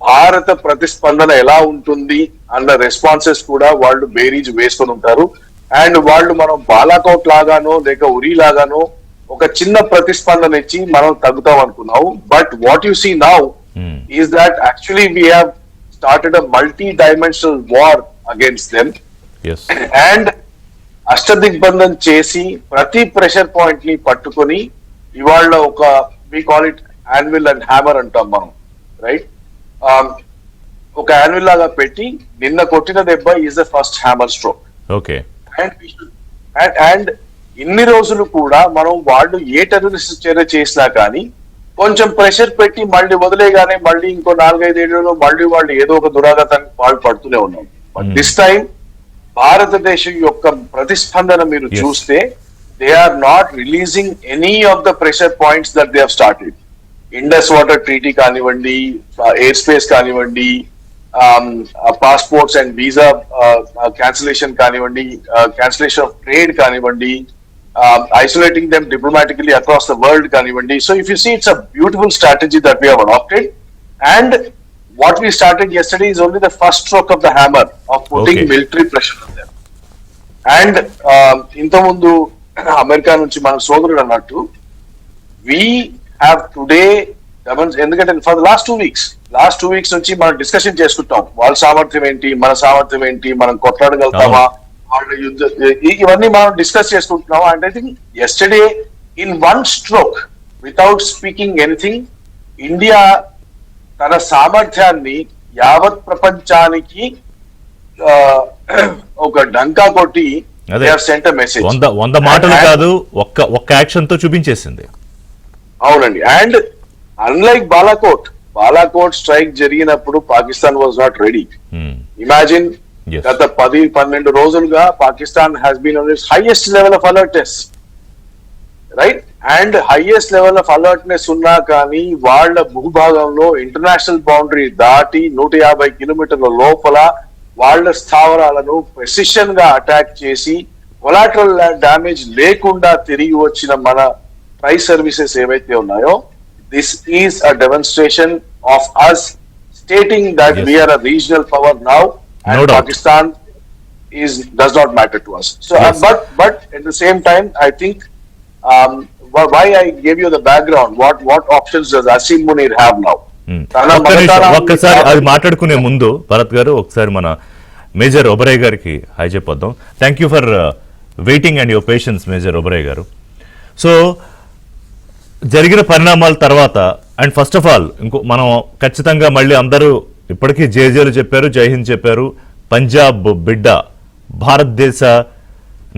S4: భారత ప్రతిస్పందన ఎలా ఉంటుంది అన్న రెస్పాన్సెస్ కూడా వాళ్ళు బేరీజ్ వేసుకొని ఉంటారు. అండ్ వాళ్ళు మనం బాలాకోట్ లాగానో లేక ఉరి లాగానో ఒక చిన్న ప్రతిస్పందన ఇచ్చి మనం తగ్గుతాం అనుకున్నావు. But what you see now is that actually we have started a multi-dimensional war against them.
S1: Yes.
S4: And అష్టదిగ్బంధం చేసి ప్రతి ప్రెషర్ పాయింట్ ని పట్టుకొని ఇవాళ ఒక we call it anvil and hammer అంటాం మనం, రైట్? ఒక యాన్విల్ లాగా పెట్టి నిన్న కొట్టిన దెబ్బ is the first hammer stroke.
S1: Okay.
S4: And ఇన్ని రోజులు కూడా మనం వాళ్ళు ఏ టెర్రరిస్ట్ చర్య చేసినా కానీ కొంచెం ప్రెషర్ పెట్టి మళ్ళీ వదిలేగానే మళ్ళీ ఇంకో 4-5 ఏళ్లలో మళ్ళీ వాళ్ళు ఏదో ఒక దురాఘాతానికి పాల్పడుతూనే ఉన్నాం. బట్ దిస్ టైం భారతదేశం యొక్క ప్రతిస్పందన మీరు చూస్తే they are not releasing any of the pressure points that they have started. Indus water treaty కానివ్వండి, ఎయిర్ స్పేస్ కానివ్వండి, పాస్పోర్ట్స్ అండ్ వీసా క్యాన్సిలేషన్ కానివ్వండి, క్యాన్సిలేషన్ ఆఫ్ ట్రేడ్ కానివ్వండి, isolating them diplomatically across the world kanivandi. So if you see, it's a beautiful strategy that we have adopted, and what we started yesterday is only the first stroke of the hammer of putting military pressure on them. And inta mundu America nunchi mana sodarudu annattu we have today ఎందుకంటే for the last 2 weeks నుంచి మనం discussion చేసుకుంటాం వాళ్ళ సామర్థ్యం ఏంటి, మన సామర్థ్యం ఏంటి, మనం కొట్లాడగలుగుతామా, వాళ్ళ యుద్ధ ఇవన్నీ మనం డిస్కస్ చేసుకుంటున్నాం. And I think yesterday in one stroke without speaking anything India తన సామర్థ్యాన్ని యావత్ ప్రపంచానికి ఒక డంకా కొట్టి సెంట్ మెసేజ్.
S1: 100 మాటలు కాదు, ఒక్క యాక్షన్ తో చూపించేసింది.
S4: అవునండి. అండ్ అన్లైక్ బాలాకోట్ స్ట్రైక్ జరిగినప్పుడు Pakistan was not ready. Imagine గత 10-12 రోజులుగా Pakistan has been on its highest level of alertness, right? And highest level of alertness ఉన్నా కానీ వాళ్ళ భూభాగంలో ఇంటర్నేషనల్ బౌండరీ దాటి 150 కిలోమీటర్ల లోపల వాళ్ళ స్థావరాలను ప్రెసిషన్ గా అటాక్ చేసి కొలాటరల్ డ్యామేజ్ లేకుండా తిరిగి వచ్చిన మన ట్రై సర్వీసెస్ ఏవైతే ఉన్నాయో, this is a demonstration of us stating that we are a regional power now. And Pakistan does not matter to us. So, but at the same time, I think why I gave you the background. What options does Asim Munir have now?
S1: ఒక్కసారి అది మాట్లాడుకునే ముందు భరత్ గారు ఒకసారి మన major Oberoi గారికి hi చెప్పొద్దాం. Thank you for waiting and your patience major Oberoi గారు. సో జరిగిన పరిణామాల తర్వాత అండ్ ఫస్ట్ ఆఫ్ ఆల్ మనం ఖచ్చితంగా మళ్ళీ అందరూ ఇప్పటికీ జేజేలు చెప్పారు, జై హింద్ చెప్పారు. పంజాబ్ బిడ్డ, భారతదేశ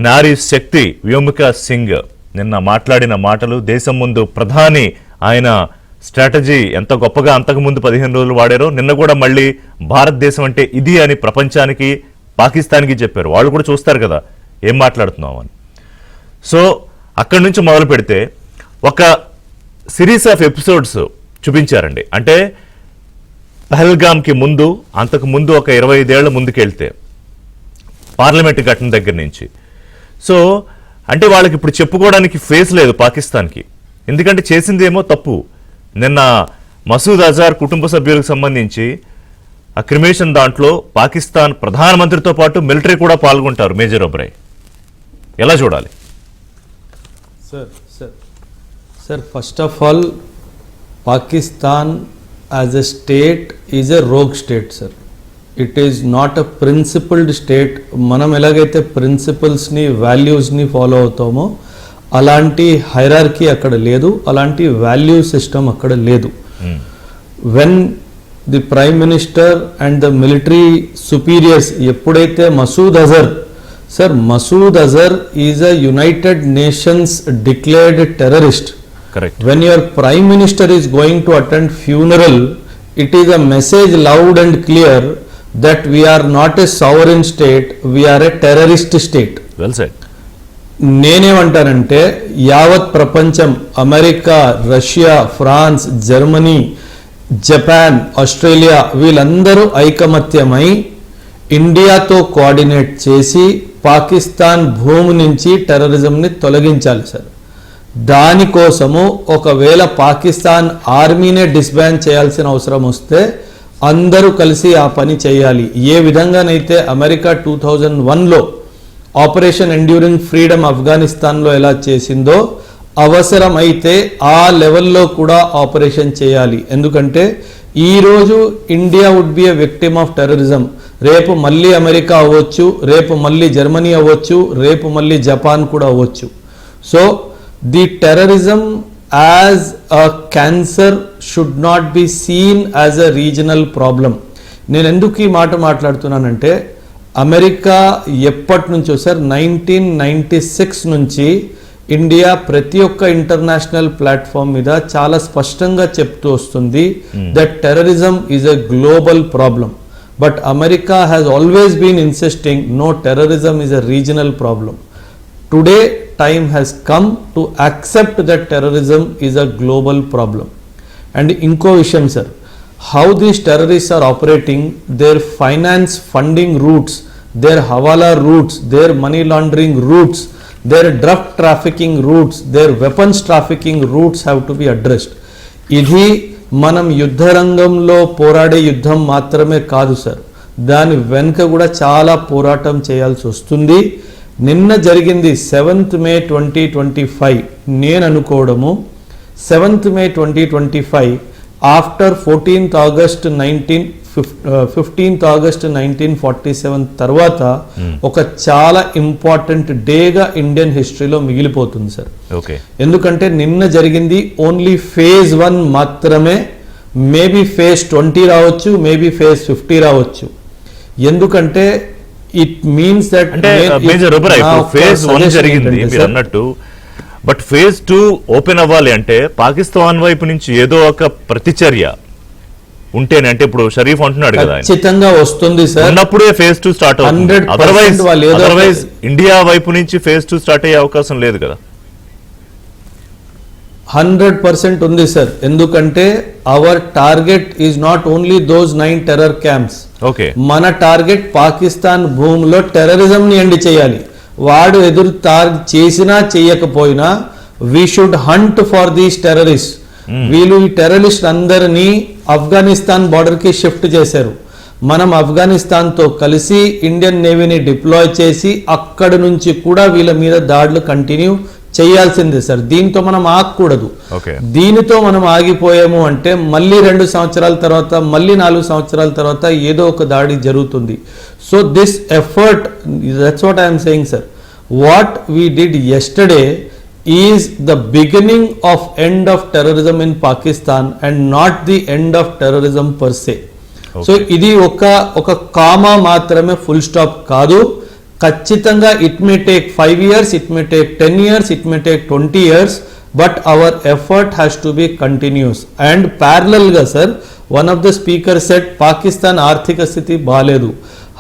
S1: నారీ శక్తి వ్యోమిక సింగ్ నిన్న మాట్లాడిన మాటలు, దేశం ముందు ప్రధాని ఆయన స్ట్రాటజీ ఎంత గొప్పగా అంతకు ముందు 15 రోజులు వాడారో నిన్న కూడా మళ్ళీ భారతదేశం అంటే ఇది అని ప్రపంచానికి, పాకిస్తాన్కి చెప్పారు. వాళ్ళు కూడా చూస్తారు కదా ఏం మాట్లాడుతున్నాం అని. సో అక్కడి నుంచి మొదలు పెడితే ఒక సిరీస్ ఆఫ్ ఎపిసోడ్స్ చూపించారండి. అంటే పహల్గామ్కి ముందు, అంతకు ముందు ఒక 25 ఏళ్ల ముందుకెళ్తే పార్లమెంట్ ఘటన దగ్గర నుంచి. సో అంటే వాళ్ళకి ఇప్పుడు చెప్పుకోవడానికి ఫేస్ లేదు పాకిస్తాన్కి, ఎందుకంటే చేసిందేమో తప్పు. నిన్న మసూద్ అజార్ కుటుంబ సభ్యులకు సంబంధించి ఆ క్రిమేషన్ దాంట్లో పాకిస్తాన్ ప్రధానమంత్రితో పాటు మిలిటరీ కూడా పాల్గొంటారు. మేజర్ ఒబరాయ్ ఎలా చూడాలి?
S5: Sir, first of all, Pakistan as a state is a rogue state, sir. It is not a principled state. మనం ఎలాగైతే ప్రిన్సిపల్స్ని, వాల్యూస్ని ఫాలో అవుతామో అలాంటి హైరార్కీ అక్కడ లేదు, అలాంటి వాల్యూ సిస్టమ్ అక్కడ లేదు. When the prime minister and the military superiors ఎప్పుడైతే Masood Azhar Sir, Masood Azhar is a United Nations declared terrorist.
S1: Correct.
S5: When your Prime Minister is going to attend funeral, it is a message loud and clear that we are not a sovereign state, we are a terrorist state.
S1: Well said.
S5: నేనేమంటానంటే యావత్ ప్రపంచం, America, Russia, France, Germany, Japan, Australia వీళ్ళందరూ ఐకమత్యమై ఇండియాతో coordinate చేసి పాకిస్తాన్ భూమి నుంచి టెర్రరిజంని తొలగించాలి sir. దానికోసము ఒకవేళ పాకిస్తాన్ ఆర్మీనే డిస్బ్యాండ్ చేయాల్సిన అవసరం వస్తే అందరూ కలిసి ఆ పని చేయాలి. ఏ విధంగానైతే అమెరికా 2001లో ఆపరేషన్ ఎండ్యూరింగ్ ఫ్రీడమ్ ఆఫ్ఘనిస్తాన్లో ఎలా చేసిందో అవసరమైతే ఆ లెవెల్లో కూడా ఆపరేషన్ చేయాలి. ఎందుకంటే ఈరోజు India would be a victim of terrorism. రేపు మళ్ళీ అమెరికా అవ్వచ్చు, రేపు మళ్ళీ జర్మనీ అవ్వచ్చు, రేపు మళ్ళీ జపాన్ కూడా అవ్వచ్చు. So the terrorism as a cancer should not be seen as a regional problem. నేను ఎందుకు ఈ మాట మాట్లాడుతున్నానంటే అమెరికా ఎప్పటి నుంచో సార్ 1996 నుంచి ఇండియా ప్రతి ఒక్క ఇంటర్నేషనల్ ప్లాట్ఫామ్ మీద చాలా స్పష్టంగా చెప్తూ వస్తుంది that terrorism is a global problem. But America has always been insisting no, terrorism is a regional problem. Today time has come to accept that terrorism is a global problem. And inko vishayam sir, how these terrorists are operating, their finance funding routes, their hawala routes, their money laundering routes, their drug trafficking routes, their weapons trafficking routes have to be addressed. ఇది మనం యుద్ధ రంగంలో పోరాడే యుద్ధం మాత్రమే కాదు sir, దాని వెనుక కూడా చాలా పోరాటం చేయాల్సి వస్తుంది. నిన్న జరిగింది 7th May 2025, నేను అనుకోవడము 7th May 2025 after 15th August 1947 తర్వాత ఒక చాలా ఇంపార్టెంట్ డేగా ఇండియన్ హిస్టరీలో మిగిలిపోతుంది సార్.
S1: ఓకే.
S5: ఎందుకంటే నిన్న జరిగింది ఓన్లీ ఫేజ్ 1 మాత్రమే. మేబీ ఫేజ్ 20 రావచ్చు, మేబీ ఫేజ్ 50 రావచ్చు. ఎందుకంటే ఇట్ మీన్స్ దట్
S1: అంటే మేజర్ ఫేజ్ 1 జరిగింది మీరు అన్నట్టు, బట్ ఫేజ్ 2 ఓపెన్ అవ్వాలి అంటే పాకిస్తాన్ వైపు నుంచి ఏదో ఒక ప్రతిచర్య ఉంటేనే, అంటే ఇప్పుడు షరీఫ్ అంటున్నాడు కదా
S5: ఖచ్చితంగా వస్తుంది సార్,
S1: ఉన్నప్పుడే ఫేజ్ 2 స్టార్ట్ అవుతుంది.
S5: 100%
S1: అదర్వైజ్ ఇండియా వైపు నుంచి ఫేజ్ 2 స్టార్ట్ అయ్యే అవకాశం లేదు కదా.
S5: 100% ఉంది సార్. ఎందుకంటే our target is not only those 9 terror camps.
S1: Okay.
S5: మన టార్గెట్ పాకిస్తాన్ భూమిలో టెర్రరిజం ని ఎండ్ చేయాలి. వాడు ఎదురు చేసినా చేయకపోయినా we should hunt for these terrorist. వీళ్ళు ఈ టెర్రరిస్ట్ అందరినీ ఆఫ్ఘనిస్తాన్ బార్డర్ కి షిఫ్ట్ చేశారు. మనం ఆఫ్ఘనిస్తాన్ తో కలిసి ఇండియన్ నేవీని డిప్లాయ్ చేసి అక్కడి నుంచి కూడా వీళ్ళ మీద దాడులు కంటిన్యూ చేయాల్సిందే సార్. దీంతో మనం ఆగకూడదు. దీనితో మనం ఆగిపోయాము అంటే మళ్ళీ 2 సంవత్సరాల తర్వాత, మళ్ళీ 4 సంవత్సరాల తర్వాత ఏదో ఒక దాడి జరుగుతుంది. So this effort, that's what I'm saying sir, what we did yesterday is the beginning of end of terrorism in Pakistan and not the end of terrorism per say. So ఇది ఒక కామా మాత్రమే, ఫుల్ స్టాప్ కాదు. ఖచ్చితంగా it may take 5 years, it may take 10 years, it may take 20 years, but our effort has to be continuous. And parallel గా sir, one of the speaker set Pakistan ఆర్థిక స్థితి బాగాలేదు.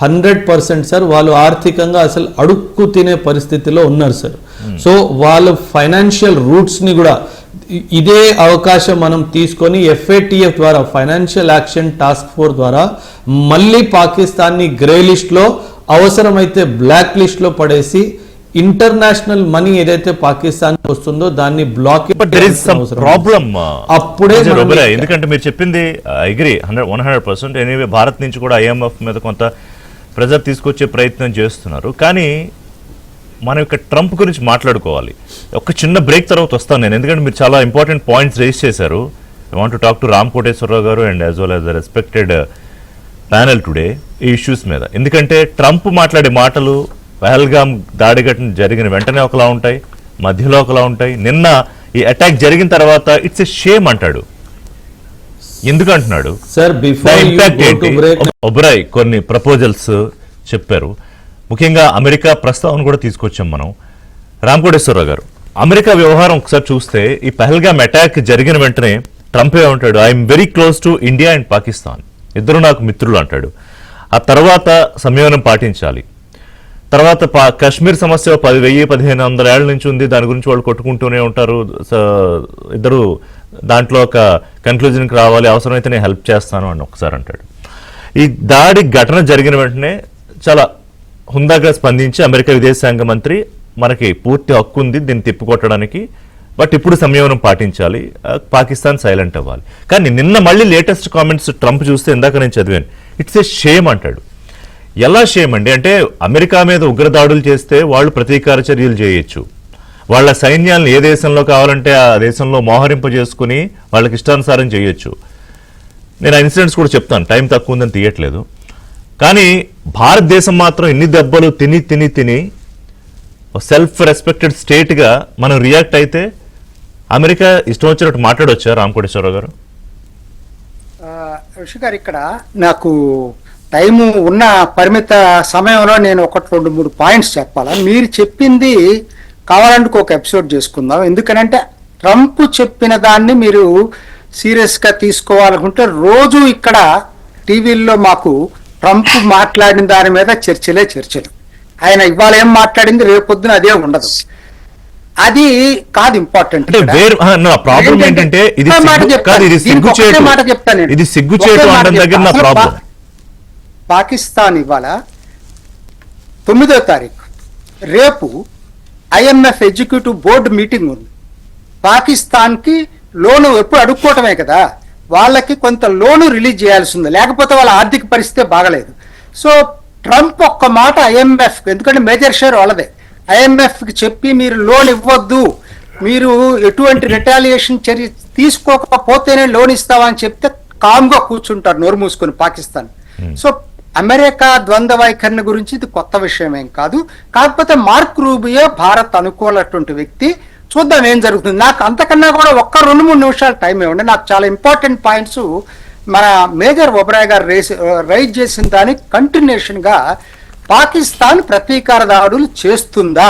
S5: 100% sir, వాళ్ళు ఆర్థికంగా అసలు అడుక్కు తినే పరిస్థితిలో ఉన్నారు సార్. సో వాళ్ళ ఫైనాన్షియల్ రూట్స్ ని కూడా ఇదే అవకాశం మనం తీసుకొని FATF ద్వారా, ఫైనాన్షియల్ యాక్షన్ టాస్క్ ఫోర్స్ ద్వారా మళ్ళీ పాకిస్తాన్ ని గ్రే లిస్ట్ లో, అవసరమైతే బ్లాక్ లిస్ట్ లో పడేసి ఇంటర్నేషనల్ మనీ ఏదైతే పాకిస్తాన్ వస్తుందో దాన్ని బ్లాక్
S1: ప్రాబ్లం
S5: అప్పుడే.
S1: ఎందుకంటే మీరు చెప్పింది అగ్రీ 100%. ఎనీవే భారత్ నుంచి కూడా IMF మీద కొంత ప్రెజర్ తీసుకొచ్చే ప్రయత్నం చేస్తున్నారు. కానీ మనం ఇక్కడ ట్రంప్ గురించి మాట్లాడుకోవాలి. ఒక చిన్న బ్రేక్ తర్వాత వస్తాను నేను, ఎందుకంటే మీరు చాలా ఇంపార్టెంట్ పాయింట్స్ రేస్ చేశారు. I want to talk to Ram Koteswararao గారు and as well as the respected panel today ఈ ఇష్యూస్ మీద. ఎందుకంటే ట్రంప్ మాట్లాడే మాటలు పహల్గామ్ దాడి ఘటన జరిగిన వెంటనే ఒకలా ఉంటాయి, మధ్యలో ఒకలా ఉంటాయి. నిన్న ఈ అటాక్ జరిగిన తర్వాత ఇట్స్ ఎ షేమ్ అంటాడు. ఎందుకు అంటున్నాడు?
S5: సార్,
S1: ఒబెరాయ్ కొన్ని ప్రపోజల్స్ చెప్పారు. ముఖ్యంగా అమెరికా ప్రస్తావన కూడా తీసుకొచ్చాం మనం. రామకోటేశ్వరరావు గారు, అమెరికా వ్యవహారం ఒకసారి చూస్తే ఈ పహల్గామ్ అటాక్ జరిగిన వెంటనే ట్రంప్ ఏమంటాడు, I'm very close to India and Pakistan, ఇద్దరు నాకు మిత్రులు అంటాడు. ఆ తర్వాత సంయమనం పాటించాలి. తర్వాత కాశ్మీర్ సమస్య 1500 ఏళ్ల నుంచి ఉంది, దాని గురించి వాళ్ళు కొట్టుకుంటూనే ఉంటారు. ఇద్దరు దాంట్లో ఒక కన్క్లూజన్కి రావాలి, అవసరమైతే నేను హెల్ప్ చేస్తాను అని ఒకసారి అంటాడు. ఈ దాడి ఘటన జరిగిన వెంటనే చాలా హుందాగా స్పందించి అమెరికా విదేశాంగ మంత్రి మనకి పూర్తి హక్కు ఉంది దీన్ని తిప్పికొట్టడానికి, బట్ ఇప్పుడు సంయమనం పాటించాలి, పాకిస్తాన్ సైలెంట్ అవ్వాలి. కానీ నిన్న మళ్ళీ లేటెస్ట్ కామెంట్స్ ట్రంప్ చూస్తే ఇందాక నేను చదివాను, ఇట్స్ ఏ షేమ్ అంటాడు. ఎలా షేమ్ అండి? అంటే అమెరికా మీద ఉగ్రదాడులు చేస్తే వాళ్ళు ప్రతీకార చర్యలు చేయొచ్చు, వాళ్ళ సైన్యాలను ఏ దేశంలో కావాలంటే ఆ దేశంలో మోహరింపజేసుకుని వాళ్ళకి ఇష్టానుసారం చేయొచ్చు. నేను ఆ ఇన్సిడెంట్స్ కూడా చెప్తాను, టైం తక్కువ ఉందని తీయట్లేదు. కానీ భారతదేశం మాత్రం ఎన్ని దెబ్బలు తిని తిని తిని సెల్ఫ్ రెస్పెక్టెడ్ స్టేట్గా మనం రియాక్ట్ అయితే అమెరికా ఇష్టం వచ్చినట్టు మాట్లాడొచ్చా రామకోటేశ్వరరావు గారు?
S2: ఋషి గారు, ఇక్కడ నాకు టైము ఉన్న పరిమిత సమయంలో నేను 1-2-3 పాయింట్స్ చెప్పాలా. మీరు చెప్పింది కావాలంటే ఒక ఎపిసోడ్ చేసుకుందాం. ఎందుకనంటే ట్రంప్ చెప్పిన దాన్ని మీరు సీరియస్గా తీసుకోవాలనుకుంటే రోజు ఇక్కడ టీవీల్లో మాకు ట్రంప్ మాట్లాడిన దాని మీద చర్చలు. ఆయన ఇవాళ ఏం మాట్లాడింది రేపొద్దున అదే ఉండదు. అది కాదు ఇంపార్టెంట్.
S1: ప్రాబ్లం ఏంటంటే ఇది సిగ్గుచేటు అనడం దగ్గర నా ప్రాబ్లం.
S2: పాకిస్తాన్ ఇవాళ 9వ తారీఖు, రేపు IMF ఎగ్జిక్యూటివ్ బోర్డు మీటింగ్ ఉంది. పాకిస్తాన్కి లోను ఎప్పుడు అడుక్కోవటమే కదా, వాళ్ళకి కొంత లోను రిలీజ్ చేయాల్సి ఉంది, లేకపోతే వాళ్ళ ఆర్థిక పరిస్థితి బాగలేదు. సో ట్రంప్ ఒక్క మాట IMF, ఎందుకంటే మేజర్ షేర్ వాళ్ళదే, IMFకి చెప్పి మీరు లోన్ ఇవ్వద్దు, మీరు ఎటువంటి రిటాలియేషన్ చర్య తీసుకోకపోతేనే లోన్ ఇస్తామని చెప్తే కామ్గా కూర్చుంటారు నోరు మూసుకొని పాకిస్తాన్. సో అమెరికా ద్వంద్వ వైఖరిని గురించి ఇది కొత్త విషయం ఏం కాదు. కాకపోతే మార్క్ రూబియో భారత్ అనుకూలటువంటి వ్యక్తి. చూద్దాం ఏం జరుగుతుంది. నాకు అంతకన్నా కూడా 2-3 నిమిషాలు టైం ఇవ్వండి. నాకు చాలా ఇంపార్టెంట్ పాయింట్స్ మన మేజర్ ఒబ్రాయ్ గారు రైజ్ చేసిన దానికి కంటిన్యూషన్ గా పాకిస్తాన్ ప్రతీకార దాడులు చేస్తుందా,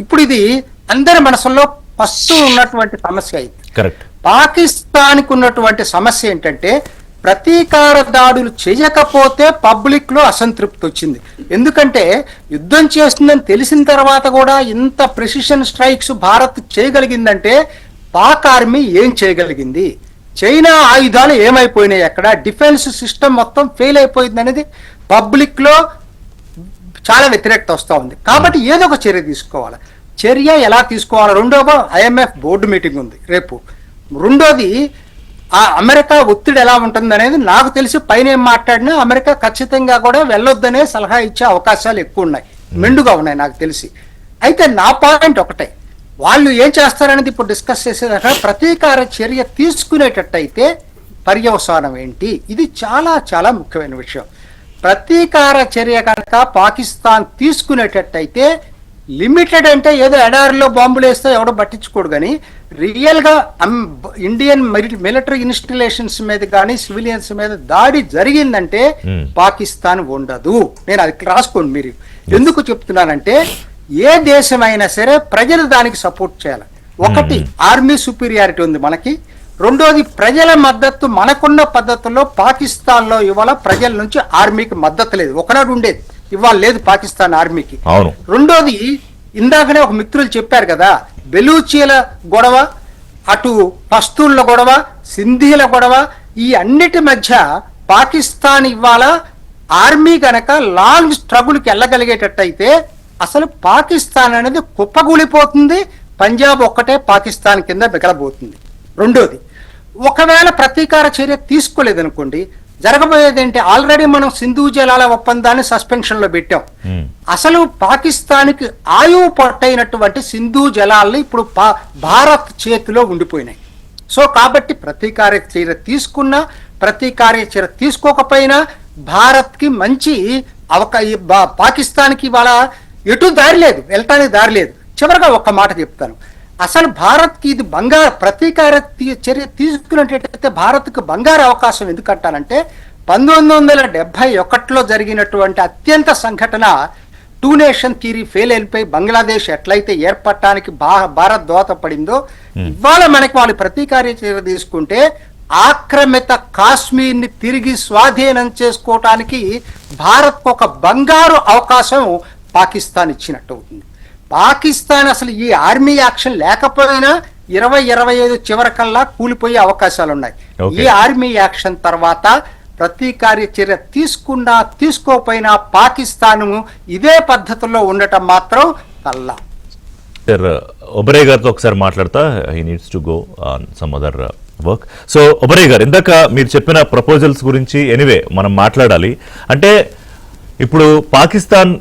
S2: ఇప్పుడు ఇది అందరి మనసులో ఫస్ట్ ఉన్నటువంటి సమస్య.
S1: కరెక్ట్.
S2: పాకిస్తాన్కి ఉన్నటువంటి సమస్య ఏంటంటే ప్రతీకార దాడులు చేయకపోతే పబ్లిక్ లో అసంతృప్తి వచ్చింది. ఎందుకంటే యుద్ధం చేస్తుందని తెలిసిన తర్వాత కూడా ఇంత ప్రెసిషన్ స్ట్రైక్స్ భారత్ చేయగలిగిందంటే పాక్ ఆర్మీ ఏం చేయగలిగింది, చైనా ఆయుధాలు ఏమైపోయినాయి, అక్కడ డిఫెన్స్ సిస్టమ్ మొత్తం ఫెయిల్ అయిపోయింది అనేది పబ్లిక్ లో చాలా వ్యతిరేకత వస్తూ ఉంది. కాబట్టి ఏదో ఒక చర్య తీసుకోవాలి. చర్య ఎలా తీసుకోవాలి? రెండోగా IMF బోర్డు మీటింగ్ ఉంది రేపు. రెండోది ఆ అమెరికా ఒత్తిడి ఎలా ఉంటుంది అనేది నాకు తెలిసి పైన ఏం మాట్లాడినా అమెరికా ఖచ్చితంగా కూడా వెళ్ళొద్దనే సలహా ఇచ్చే అవకాశాలు ఎక్కువ ఉన్నాయి, మెండుగా ఉన్నాయి నాకు తెలిసి. అయితే నా పాయింట్ ఒకటే, వాళ్ళు ఏం చేస్తారనేది ఇప్పుడు డిస్కస్ చేసేదాకా ప్రతీకార చర్య తీసుకునేటట్టయితే పర్యవసానం ఏంటి, ఇది చాలా చాలా ముఖ్యమైన విషయం. ప్రతీకార చర్య కనుక పాకిస్తాన్ తీసుకునేటట్టయితే లిమిటెడ్ అంటే ఏదో ఎడారిలో బాంబులు వేస్తే ఎవడో పట్టించుకోడు, కానీ రియల్గా ఇండియన్ మిలిటరీ ఇన్స్టలేషన్స్ మీద కానీ సివిలియన్స్ మీద దాడి జరిగిందంటే పాకిస్తాన్ ఉండదు. నేను అది రాసుకోండి మీరు. ఎందుకు చెప్తున్నానంటే ఏ దేశమైనా సరే ప్రజలు దానికి సపోర్ట్ చేయాలి. ఒకటి ఆర్మీ సుపీరియారిటీ ఉంది మనకి, రెండోది ప్రజల మద్దతు మనకున్న పద్ధతుల్లో పాకిస్తాన్లో ఇవాళ ప్రజల నుంచి ఆర్మీకి మద్దతు లేదు. ఒకనాడు ఉండేది, ఇవాళ లేదు పాకిస్తాన్ ఆర్మీకి. రెండోది ఇందాకనే ఒక మిత్రులు చెప్పారు కదా, బెలూచీల గొడవ, అటు పస్తూన్ల గొడవ, సింధీల గొడవ, ఈ అన్నిటి మధ్య పాకిస్తాన్ ఇవాళ ఆర్మీ గనక లాంగ్ స్ట్రగుల్కి వెళ్ళగలిగేటట్టయితే అసలు పాకిస్తాన్ అనేది కుప్పగూలిపోతుంది, పంజాబ్ ఒక్కటే పాకిస్తాన్ కింద మిగలబోతుంది. రెండోది, ఒకవేళ ప్రతీకార చర్య తీసుకోలేదనుకోండి, జరగబోయేది ఏంటి? ఆల్రెడీ మనం సింధు జలాల ఒప్పందాన్ని సస్పెన్షన్ లో పెట్టాం. అసలు పాకిస్తాన్కి ఆయువు పట్టైనటువంటి సింధు జలాల్ని ఇప్పుడు భారత్ చేతిలో ఉండిపోయినాయి. సో కాబట్టి ప్రతీకార చర్య తీసుకున్నా ప్రతీకార చర్య తీసుకోకపోయినా భారత్ కి మంచి పాకిస్తాన్కి ఇవాళ ఎటు దారి లేదు, వెళ్ళటానికి దారి లేదు. చివరిగా ఒక్క మాట చెప్తాను, అసలు భారత్కి ఇది బంగారు ప్రతీకార చర్య తీసుకున్నట్టయితే భారత్కు బంగారు అవకాశం ఎందుకంటానంటే 1971లో జరిగినటువంటి అత్యంత సంఘటన టూ నేషన్ థియరీ ఫెయిల్ అయిపోయి బంగ్లాదేశ్ ఎట్లయితే ఏర్పడటానికి భారత్ దోహదపడిందో, ఇవాళ మనకి వాళ్ళు ప్రతీకార చర్య తీసుకుంటే ఆక్రమిత కాశ్మీర్ ని తిరిగి స్వాధీనం చేసుకోవటానికి భారత్ ఒక బంగారు అవకాశం పాకిస్తాన్ ఇచ్చినట్టు అవుతుంది. పాకిస్తాన్ అసలు ఈ ఆర్మీ యాక్షన్ లేకపోయినా 2025 చివరికల్లా కూలిపోయే అవకాశాలు ఉన్నాయి. ఈ ఆర్మీ యాక్షన్ తర్వాత ప్రతీకార చర్య తీసుకున్నా తీసుకోపోయినా పాకిస్తాన్ ఇదే పద్ధతిలో ఉండటం మాత్రం కల్లా.
S1: సార్ ఒబరే గారితో ఒకసారి మాట్లాడతా, he needs to go on some other work. So Oberoi గారు, ఇందాక మీరు చెప్పిన ప్రపోజల్స్ గురించి ఎనీవే మనం మాట్లాడాలి. అంటే ఇప్పుడు పాకిస్తాన్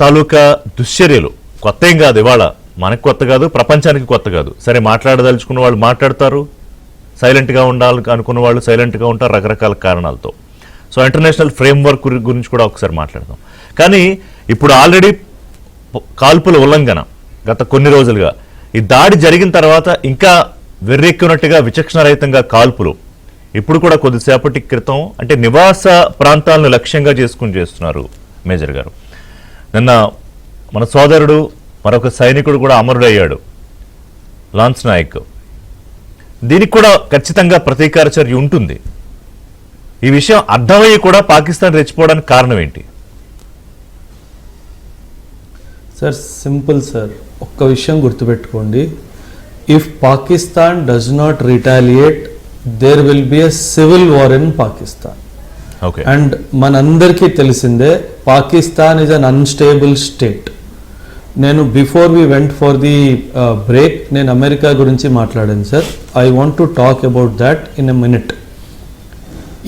S1: తాలూకా దుశ్చర్యలు కొత్త ఏం కాదు, ఇవాళ మనకు కొత్త కాదు, ప్రపంచానికి కొత్త కాదు. సరే, మాట్లాడదలుచుకున్న వాళ్ళు మాట్లాడతారు, సైలెంట్గా ఉండాలి అనుకున్న వాళ్ళు సైలెంట్గా ఉంటారు రకరకాల కారణాలతో. సో ఇంటర్నేషనల్ ఫ్రేమ్వర్క్ గురించి కూడా ఒకసారి మాట్లాడదాం. కానీ ఇప్పుడు ఆల్రెడీ కాల్పుల ఉల్లంఘన గత కొన్ని రోజులుగా, ఈ దాడి జరిగిన తర్వాత ఇంకా వెర్రెక్కినట్టుగా విచక్షణరహితంగా కాల్పులు ఇప్పుడు కూడా కొద్దిసేపటి క్రితం అంటే నివాస ప్రాంతాలను లక్ష్యంగా చేసుకుని చేస్తున్నారు మేజర్ గారు. నిన్న మన సోదరుడు మరొక సైనికుడు కూడా అమరుడయ్యాడు, లాన్స్ నాయక్. దీనికి కూడా ఖచ్చితంగా ప్రతీకార చర్య ఉంటుంది. ఈ విషయం అర్థమయ్యి కూడా పాకిస్తాన్ రెచ్చిపోవడానికి కారణం ఏంటి?
S5: సార్ సింపుల్ సార్, ఒక్క విషయం గుర్తుపెట్టుకోండి. If Pakistan does not retaliate, there will be a civil war in Pakistan.
S1: Okay.
S5: And మనందరికీ తెలిసిందే Pakistan is an unstable state. నేను before we went for the break నేను అమెరికా గురించి మాట్లాడాను sir. I want to talk about that in a minute.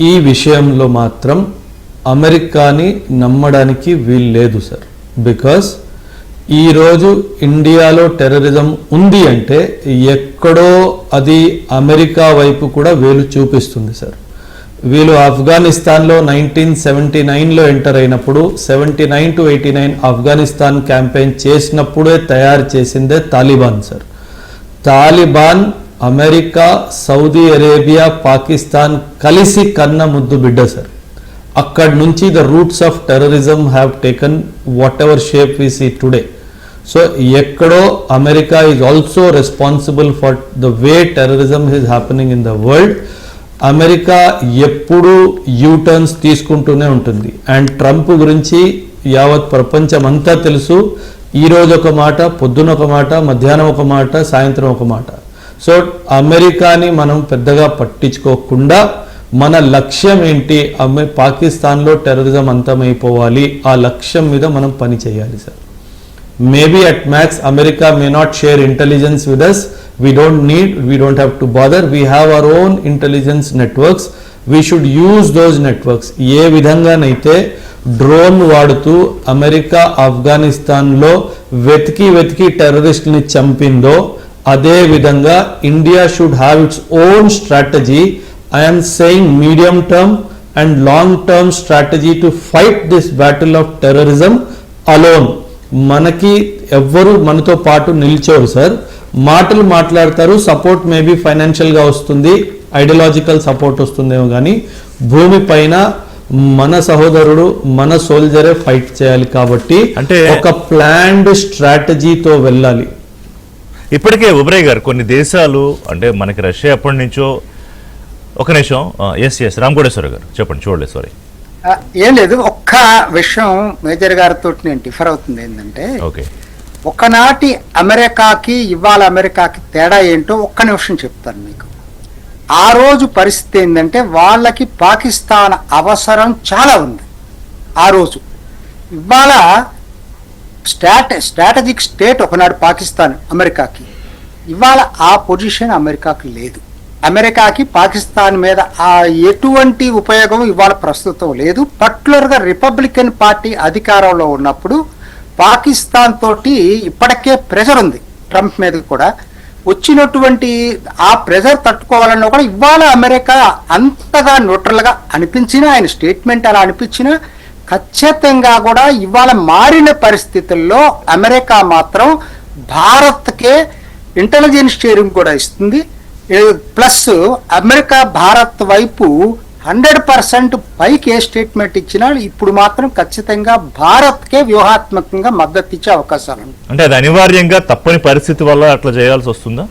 S5: ఈ విషయంలో మాత్రం అమెరికాని నమ్మడానికి వీలు లేదు సార్. బికాస్ ఈరోజు ఇండియాలో టెర్రరిజం ఉంది అంటే ఎక్కడో అది అమెరికా వైపు కూడా వేలు చూపిస్తుంది సార్. వీళ్ళు ఆఫ్ఘనిస్తాన్లో 1979లో ఎంటర్ అయినప్పుడు 79 to 89 ఆఫ్ఘనిస్తాన్ క్యాంపెయిన్ చేసినప్పుడే తయారు చేసిందే Taliban sir. Taliban America, Saudi Arabia, Pakistan కలిసి కన్న ముద్దు బిడ్డ సార్. అక్కడి నుంచి the roots of terrorism have taken whatever shape we see today. So ఎక్కడో America is also responsible for the way terrorism is happening in the world. America ఎప్పుడు U turns తీసుకుంటూనే ఉంటుంది. అండ్ ట్రంప్ గురించి యావత్ ప్రపంచం అంతా తెలుసు. ఈరోజు ఒక మాట, పొద్దున ఒక మాట, మధ్యాహ్నం ఒక మాట, సాయంత్రం ఒక మాట. సో అమెరికాని మనం పెద్దగా పట్టించుకోకుండా మన లక్ష్యం ఏంటి, పాకిస్తాన్లో టెర్రరిజం అంతమైపోవాలి, ఆ లక్ష్యం మీద మనం పని చేయాలి sir. Maybe at max America may not share intelligence with us. We don't have to bother. We have our own intelligence networks. We should use those networks. ఏ విధంగానైతే డ్రోన్ వాడుతూ అమెరికా ఆఫ్ఘనిస్తాన్లో వెతికి టెర్రరిస్ట్ని చంపిందో, అదే విధంగా India should have its own strategy. I'm saying medium term and long term strategy to fight this battle of terrorism alone. మనకి ఎవ్వరు మనతో పాటు నిల్చోరు సార్. మాటలు మాట్లాడతారు, సపోర్ట్ మేబీ ఫైనాన్షియల్గా వస్తుంది, ఐడియాలజికల్ సపోర్ట్ వస్తుందేమో, కానీ భూమిపైన మన సహోదరుడు, మన సోల్జరే ఫైట్ చేయాలి. కాబట్టి అంటే ఒక ప్లాన్డ్ స్ట్రాటజీతో వెళ్ళాలి.
S1: ఇప్పటికే ఉబరే గారు కొన్ని దేశాలు అంటే మనకి రష్యా ఎప్పటి నుంచో, ఒక నిమిషం, ఎస్ రామకోటేశ్వర గారు చెప్పండి, చూడలేదు, సారీ.
S2: ఏం లేదు, ఒక్క విషయం మేజర్ గారితో నేను డిఫర్ అవుతుంది ఏంటంటే,
S1: ఓకే,
S2: ఒకనాటి అమెరికాకి ఇవాళ అమెరికాకి తేడా ఏంటో ఒక్క నిమిషం చెప్తాను మీకు. ఆ రోజు పరిస్థితి ఏంటంటే వాళ్ళకి పాకిస్తాన్ అవసరం చాలా ఉంది ఆ రోజు. ఇవాళ స్ట్రాటజిక్ స్టేట్ ఒకనాడు పాకిస్తాన్ అమెరికాకి, ఇవాళ ఆ పొజిషన్ అమెరికాకి లేదు. అమెరికాకి పాకిస్తాన్ మీద ఆ ఎటువంటి ఉపయోగం ఇవాళ ప్రస్తుతం లేదు. పర్టికులర్గా రిపబ్లికన్ పార్టీ అధికారంలో ఉన్నప్పుడు పాకిస్తాన్ తోటి ఇప్పటికే ప్రెజర్ ఉంది, ట్రంప్ మీద కూడా వచ్చినటువంటి ఆ ప్రెజర్ తట్టుకోవాలన్నా కూడా ఇవాళ అమెరికా అంతగా న్యూట్రల్గా అనిపించినా, ఆయన స్టేట్మెంట్ అలా అనిపించినా, ఖచ్చితంగా కూడా ఇవాళ మారిన పరిస్థితుల్లో అమెరికా మాత్రం భారత్కే ఇంటెలిజెన్స్ షేరింగ్ కూడా ఇస్తుంది. ప్లస్ అమెరికా భారత్ వైపు 100% పైకి ఏ స్టేట్మెంట్ ఇచ్చినా ఇప్పుడు మాత్రం ఖచ్చితంగా భారత్కే వ్యూహాత్మకంగా మద్దతు ఇచ్చే అవకాశాలు ఉన్నాయి.
S1: అంటే అది అనివార్యంగా తప్పని పరిస్థితి వల్ల అట్లా చేయాల్సి వస్తుందా?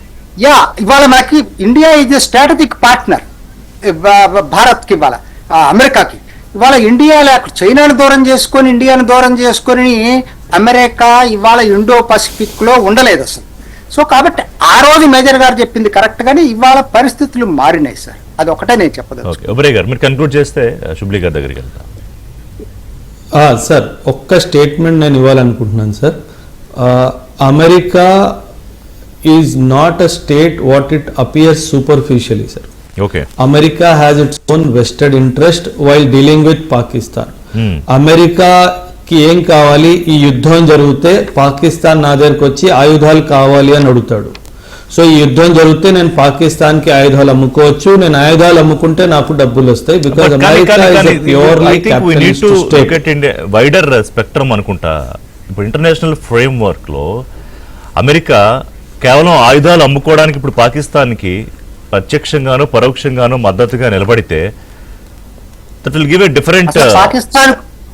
S2: యా, ఇవాళ మనకి India is a strategic partner భారత్కి, ఇవాళ అమెరికాకి. ఇవాళ ఇండియా చైనాను దూరం చేసుకొని ఇండియాను దూరం చేసుకొని అమెరికా ఇవాళ ఇండో పసిఫిక్ లో ఉండలేదు అసలు. సో కాబట్టి ఆ రోజు మేజర్ గారు చెప్పింది కరెక్ట్ గానీ ఇవాళ పరిస్థితులు మారినాయి సార్, అది ఒకటే నేను చెప్పదు.
S1: ఓకే, ఒబరే గారు మీరు కన్క్లూడ్ చేస్తే శుబ్లీ గారి దగ్గరికి వెళ్తా.
S5: సార్ ఒక్క స్టేట్మెంట్ నేను ఇవ్వాలనుకుంటున్నాను sir. America is not a state what it appears superficially sir.
S1: Okay,
S5: America has its own vested interest while dealing with Pakistan. అమెరికాకి ఏం కావాలి, ఈ యుద్ధం జరిగితే పాకిస్తాన్ నా దగ్గరకు వచ్చి ఆయుధాలు కావాలి అని అడుగుతాడు. సో ఈ యుద్ధం జరిగితే నేను పాకిస్తాన్కి ఆయుధాలు అమ్ముకోవచ్చు, నేను ఆయుధాలు అమ్ముకుంటే నాకు డబ్బులు వస్తాయి. Because America is purely capitalist state.
S1: Wider spectrum అనుకుంటా. ఇప్పుడు ఇంటర్నేషనల్ ఫ్రేమ్ వర్క్ లో అమెరికా కేవలం ఆయుధాలు అమ్ముకోవడానికి ఇప్పుడు పాకిస్తాన్కి ప్రత్యక్షంగాను పరోక్షంగాను మద్దతుగా నిలబడితే that will give a different.
S2: Pakistan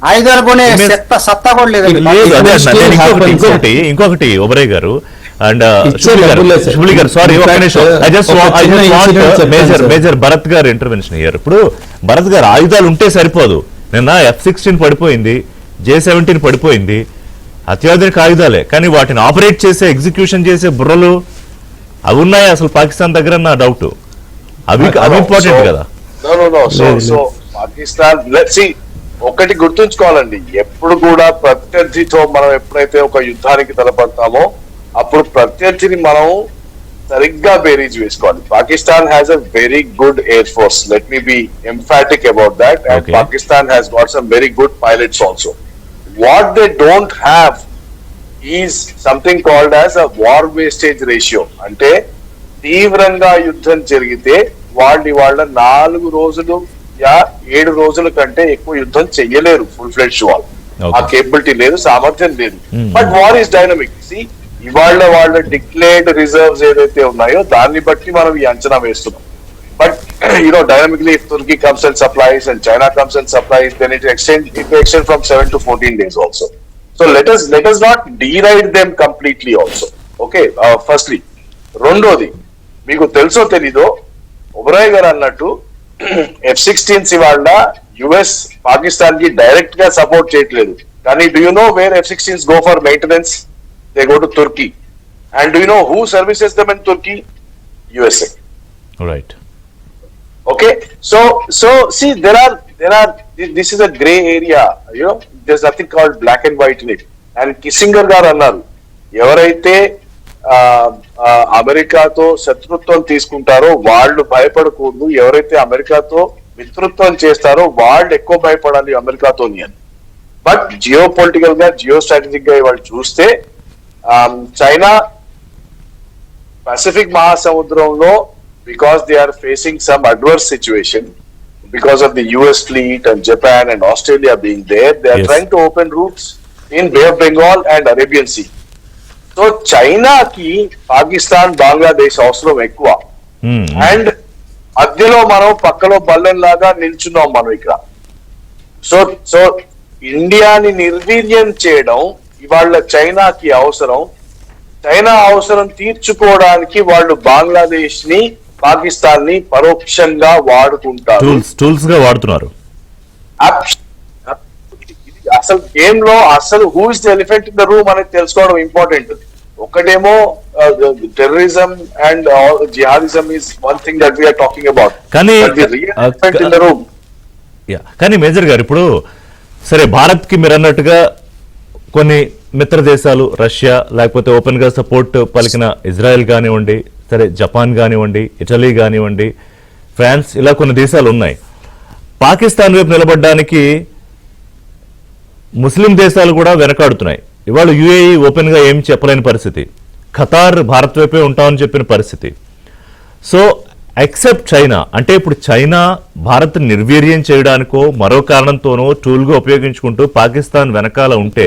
S2: ఆయుధాలు కొనే సత్తా కూడా లేదండి.
S1: ఇంకొకటి ఒబరే గారు అండ్
S5: ఇచ్చే డబ్బులు లేదు సార్.
S1: శుబ్లీ గారు సారీ ఒక్క నిమిషం, I just want major Bharat గారు ఇంటర్వెన్షన్ అయ్యారు. ఇప్పుడు భరత్ గారు ఆయుధాలు ఉంటే సరిపోదు. నిన్న F-16 పడిపోయింది, J-17 పడిపోయింది, అత్యాధునిక ఆయుధాలే, కానీ వాటిని ఆపరేట్ చేసే ఎగ్జిక్యూషన్ చేసే బుర్రలు అవి ఉన్నాయి అసలు పాకిస్తాన్ దగ్గర నా డౌట్. అవి ఇంపార్టెంట్ కదా.
S4: సో పాకిస్తాన్ లెట్స్ సీ, ఒకటి గుర్తుంచుకోవాలండి, ఎప్పుడు కూడా ప్రత్యర్థితో మనం ఎప్పుడైతే ఒక యుద్ధానికి తలపడతామో అప్పుడు ప్రత్యర్థిని మనం సరిగ్గా బేరీజ్ వేసుకోవాలి. Pakistan has a very good air force, let me be emphatic about that, and Pakistan has got some very good pilots also. What they don't have is something called as a war wastage ratio. అంటే తీవ్రంగా యుద్ధం జరిగితే వాళ్ళ 4 రోజులు 7 రోజుల కంటే ఎక్కువ యుద్ధం చెయ్యలేరు ఫుల్ ఫ్లెడ్జ్ వాళ్ళు. ఆ కేపబిలిటీ లేదు, సామర్థ్యం లేదు. But war is dynamic. ఇవాళ వాళ్ళ డిక్లేర్డ్ రిజర్వ్స్ ఏదైతే ఉన్నాయో దాన్ని బట్టి మనం ఈ అంచనా వేస్తున్నాం. But dynamically if Turkey comes and supplies and China comes and supplies, then it may extend from 7 to 14 days also. So let us not deride them completely also. Okay, firstly. రెండోది, మీకు తెలుసో తెలీదో ఒబరాయ్ గారు అన్నట్టు F-16s ఇవాళ US Pakistan కి direct గా support చేయట్లేదు. కానీ do you know where F-16s go for maintenance? They go to Turkey. And do you know who services them in Turkey? USA.
S1: Right.
S4: Okay, so see, there are this is a gray area, there's nothing called black and white in it. And Kissinger గారు అన్నారు, ఎవరైతే అమెరికాతో శత్రుత్వం తీసుకుంటారో వాళ్ళు భయపడకూడదు, ఎవరైతే అమెరికాతో మిత్రత్వం చేస్తారో వాళ్ళు ఎక్కువ భయపడాలి అమెరికాతోని అని. బట్ జియో పొలిటికల్ గా జియో స్ట్రాటజిక్ గా వాళ్ళు చూస్తే చైనా పసిఫిక్ మహాసముద్రంలో, because they are facing some adverse situation because of the US fleet and Japan and Australia being there, they are trying to open routes in Bay of Bengal and Arabian Sea. So China ki Pakistan Bangladesh అవసరం ఎక్కువ. And మధ్యలో మనం పక్కలో బల్లెం లాగా నిల్చున్నాం మనం ఇక్కడ. So ఇండియాని నిర్వీర్యం చేయడం ఇవాళ చైనాకి అవసరం. చైనా అవసరం తీర్చుకోవడానికి వాళ్ళు బంగ్లాదేశ్ ని పాకిస్తాన్ ని పరోక్షంగా వాడుకుంటారు,
S1: టూల్స్ గా వాడుతున్నారు.
S4: అసలు గేమ్ లో అసలు who is the elephant in the room అనేది తెలుసుకోవడం ఇంపార్టెంట్. ఒకటేమో terrorism and jihadism is one thing that we're talking about,
S1: కానీ
S4: ఇన్ ద రూమ్.
S1: కానీ మేజర్ గారు ఇప్పుడు సరే భారత్ కి మీరు అన్నట్టుగా కొన్ని మిత్ర దేశాలు రష్యా, లేకపోతే ఓపెన్ గా సపోర్ట్ పలికిన ఇజ్రాయెల్ కానివ్వండి, సరే జపాన్ కానివ్వండి, ఇటలీ కానివ్వండి, ఫ్రాన్స్, ఇలా కొన్ని దేశాలు ఉన్నాయి. పాకిస్తాన్ వైపు నిలబడడానికి ముస్లిం దేశాలు కూడా వెనకాడుతున్నాయి. ఇవాళ యుఏఈ ఓపెన్ గా ఏం చెప్పలేని పరిస్థితి, ఖతార్ భారత్ వైపే ఉంటామని చెప్పిన పరిస్థితి. సో ఎక్సెప్ట్ చైనా, అంటే ఇప్పుడు చైనా భారత్ నిర్వీర్యం చేయడానికో మరో కారణంతోనో టూల్గా ఉపయోగించుకుంటూ పాకిస్తాన్ వెనకాల ఉంటే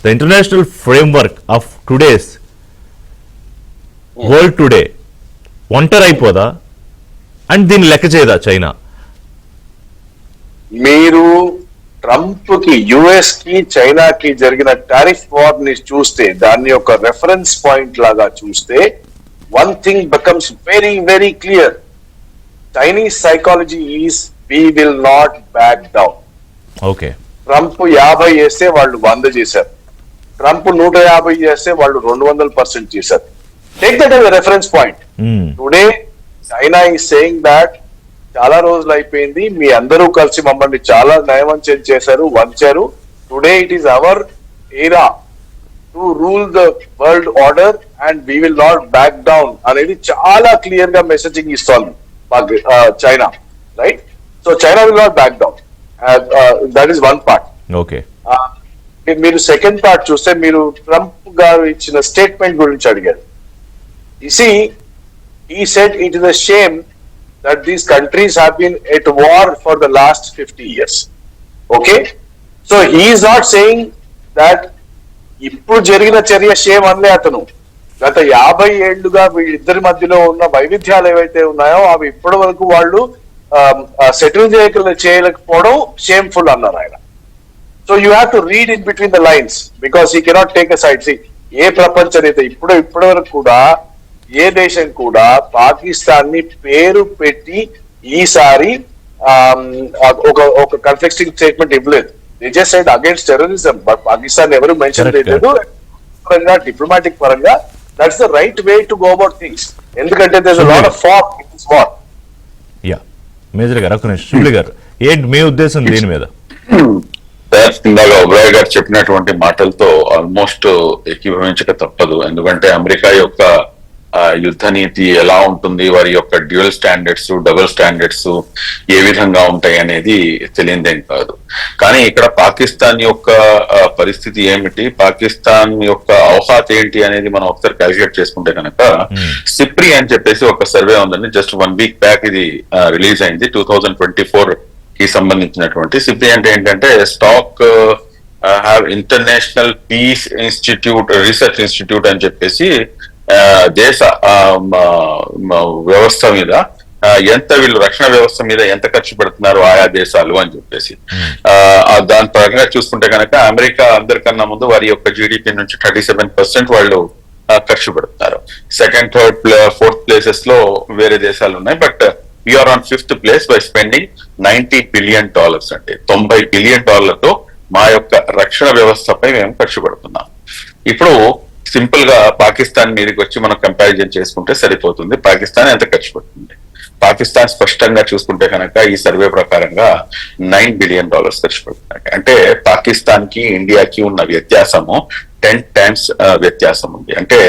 S1: the international framework of today's world today ఒంటరి అయిపోదా? అండ్ దీన్ని లెక్క చేయదా చైనా?
S4: మీరు ట్రంప్ కి యుఎస్ కి చైనాకి జరిగిన టారిఫ్ వార్ ని చూస్తే దాన్ని ఒక రెఫరెన్స్ పాయింట్ లాగా చూస్తే one thing becomes very very clear. Chinese psychology is we will not back down.
S1: Okay,
S4: Trump 50 చేస్తే వాళ్ళు 100 చేశారు, ట్రంప్ 150 చేస్తే వాళ్ళు 200% చేశారు. Take that as reference point. Today China is saying that చాలా రోజులు అయిపోయింది, మీ అందరూ కలిసి మమ్మల్ని చాలా నయవంచన చేశారు, వంచారు. టుడే ఇట్ ఈస్ అవర్ ఏరా to rule the world order and we will not back down అనేది చాలా క్లియర్ గా మెసేజింగ్ ఇస్తోంది China, right? So China will not back down. That is one part.
S1: Okay,
S4: మీరు సెకండ్ పార్ట్ చూస్తే మీరు Trump గారు ఇచ్చిన స్టేట్మెంట్ గురించి అడిగారు. You see, he said it is a shame that these countries have been at war for the last 50 years. Okay? So he is not saying that ఇప్పుడు జరిగిన చర్య షేమ్ అనలే అతను. గత 50 ఏళ్లుగా వీళ్ళిద్దరి మధ్యలో ఉన్న వైవిధ్యాలు ఏవైతే ఉన్నాయో అవి ఇప్పటి వరకు వాళ్ళు సెటిల్ చేయలేకపోవడం షేమ్ఫుల్ అన్నారు ఆయన. So you have to read in between the lines because he cannot take a side. ఏ ప్రపంచ నేత ఇప్పటి వరకు కూడా ఏ దేశం కూడా పాకిస్తాన్ ని పేరు పెట్టి ఈసారి ఒక కన్ఫ్లిక్టింగ్ స్టేట్మెంట్ ఇవ్వలేదు. They just said against terrorism, but Pakistan ఎవరు మెన్షన్ చేయలేదు. పరంగా డిప్లొమాటిక్ పరంగా that's the right way to go about things. ఎందుకంటే there is a lot of fog in this war.
S1: Yeah, major గారు ఒక నిమిషం. శివులు గారు, ఏంటి మీ ఉద్దేశం దీని మీద?
S3: ఇందాక ఉభయ గారు చెప్పినటువంటి మాటలతో ఆల్మోస్ట్ ఏకీభవించక తప్పదు. ఎందుకంటే అమెరికా యొక్క యుద్ధ నీతి ఎలా ఉంటుంది, వారి యొక్క డ్యూయల్ స్టాండర్డ్స్, డబుల్ స్టాండర్డ్స్ ఏ విధంగా ఉంటాయి అనేది తెలియదేం కాదు. కానీ ఇక్కడ పాకిస్తాన్ యొక్క పరిస్థితి ఏమిటి, పాకిస్తాన్ యొక్క ఔహాత్ ఏంటి అనేది మనం ఒకసారి క్యాల్కులేట్ చేసుకుంటే కనుక సిప్రి అని చెప్పేసి ఒక సర్వే ఉందండి. జస్ట్ 1 వీక్ బ్యాక్ ఇది రిలీజ్ అయింది. 2024 కి సంబంధించినటువంటి. సిప్రి అంటే ఏంటంటే Stockholm international peace institute research institute అని చెప్పేసి దేశ వ్యవస్థ మీద ఎంత వీళ్ళు రక్షణ వ్యవస్థ మీద ఎంత ఖర్చు పెడుతున్నారు ఆయా దేశాలు అని చెప్పేసి దాని పరంగా చూసుకుంటే కనుక అమెరికా అందరికన్నా ముందు వారి యొక్క జీడిపి నుంచి 37% వాళ్ళు ఖర్చు పెడుతున్నారు. సెకండ్, థర్డ్, ఫోర్త్ ప్లేసెస్ లో వేరే దేశాలు ఉన్నాయి. But we're on 5th place by spending $90 billion అంటే $90 billion మా యొక్క రక్షణ వ్యవస్థపై మేము ఖర్చు పెడుతున్నాం. ఇప్పుడు సింపుల్ గా పాకిస్తాన్ మీదకి వచ్చి మనం కంపారిజన్ చేసుకుంటే సరిపోతుంది. పాకిస్తాన్ ఎంత ఖర్చు పెడుతుంది? పాకిస్తాన్ స్పష్టంగా చూసుకుంటే కనుక ఈ సర్వే ప్రకారంగా $9 billion ఖర్చు పెడుతుంది. అంటే పాకిస్తాన్ కి ఇండియాకి ఉన్న వ్యత్యాసము 10 times వ్యత్యాసం ఉంది. అంటే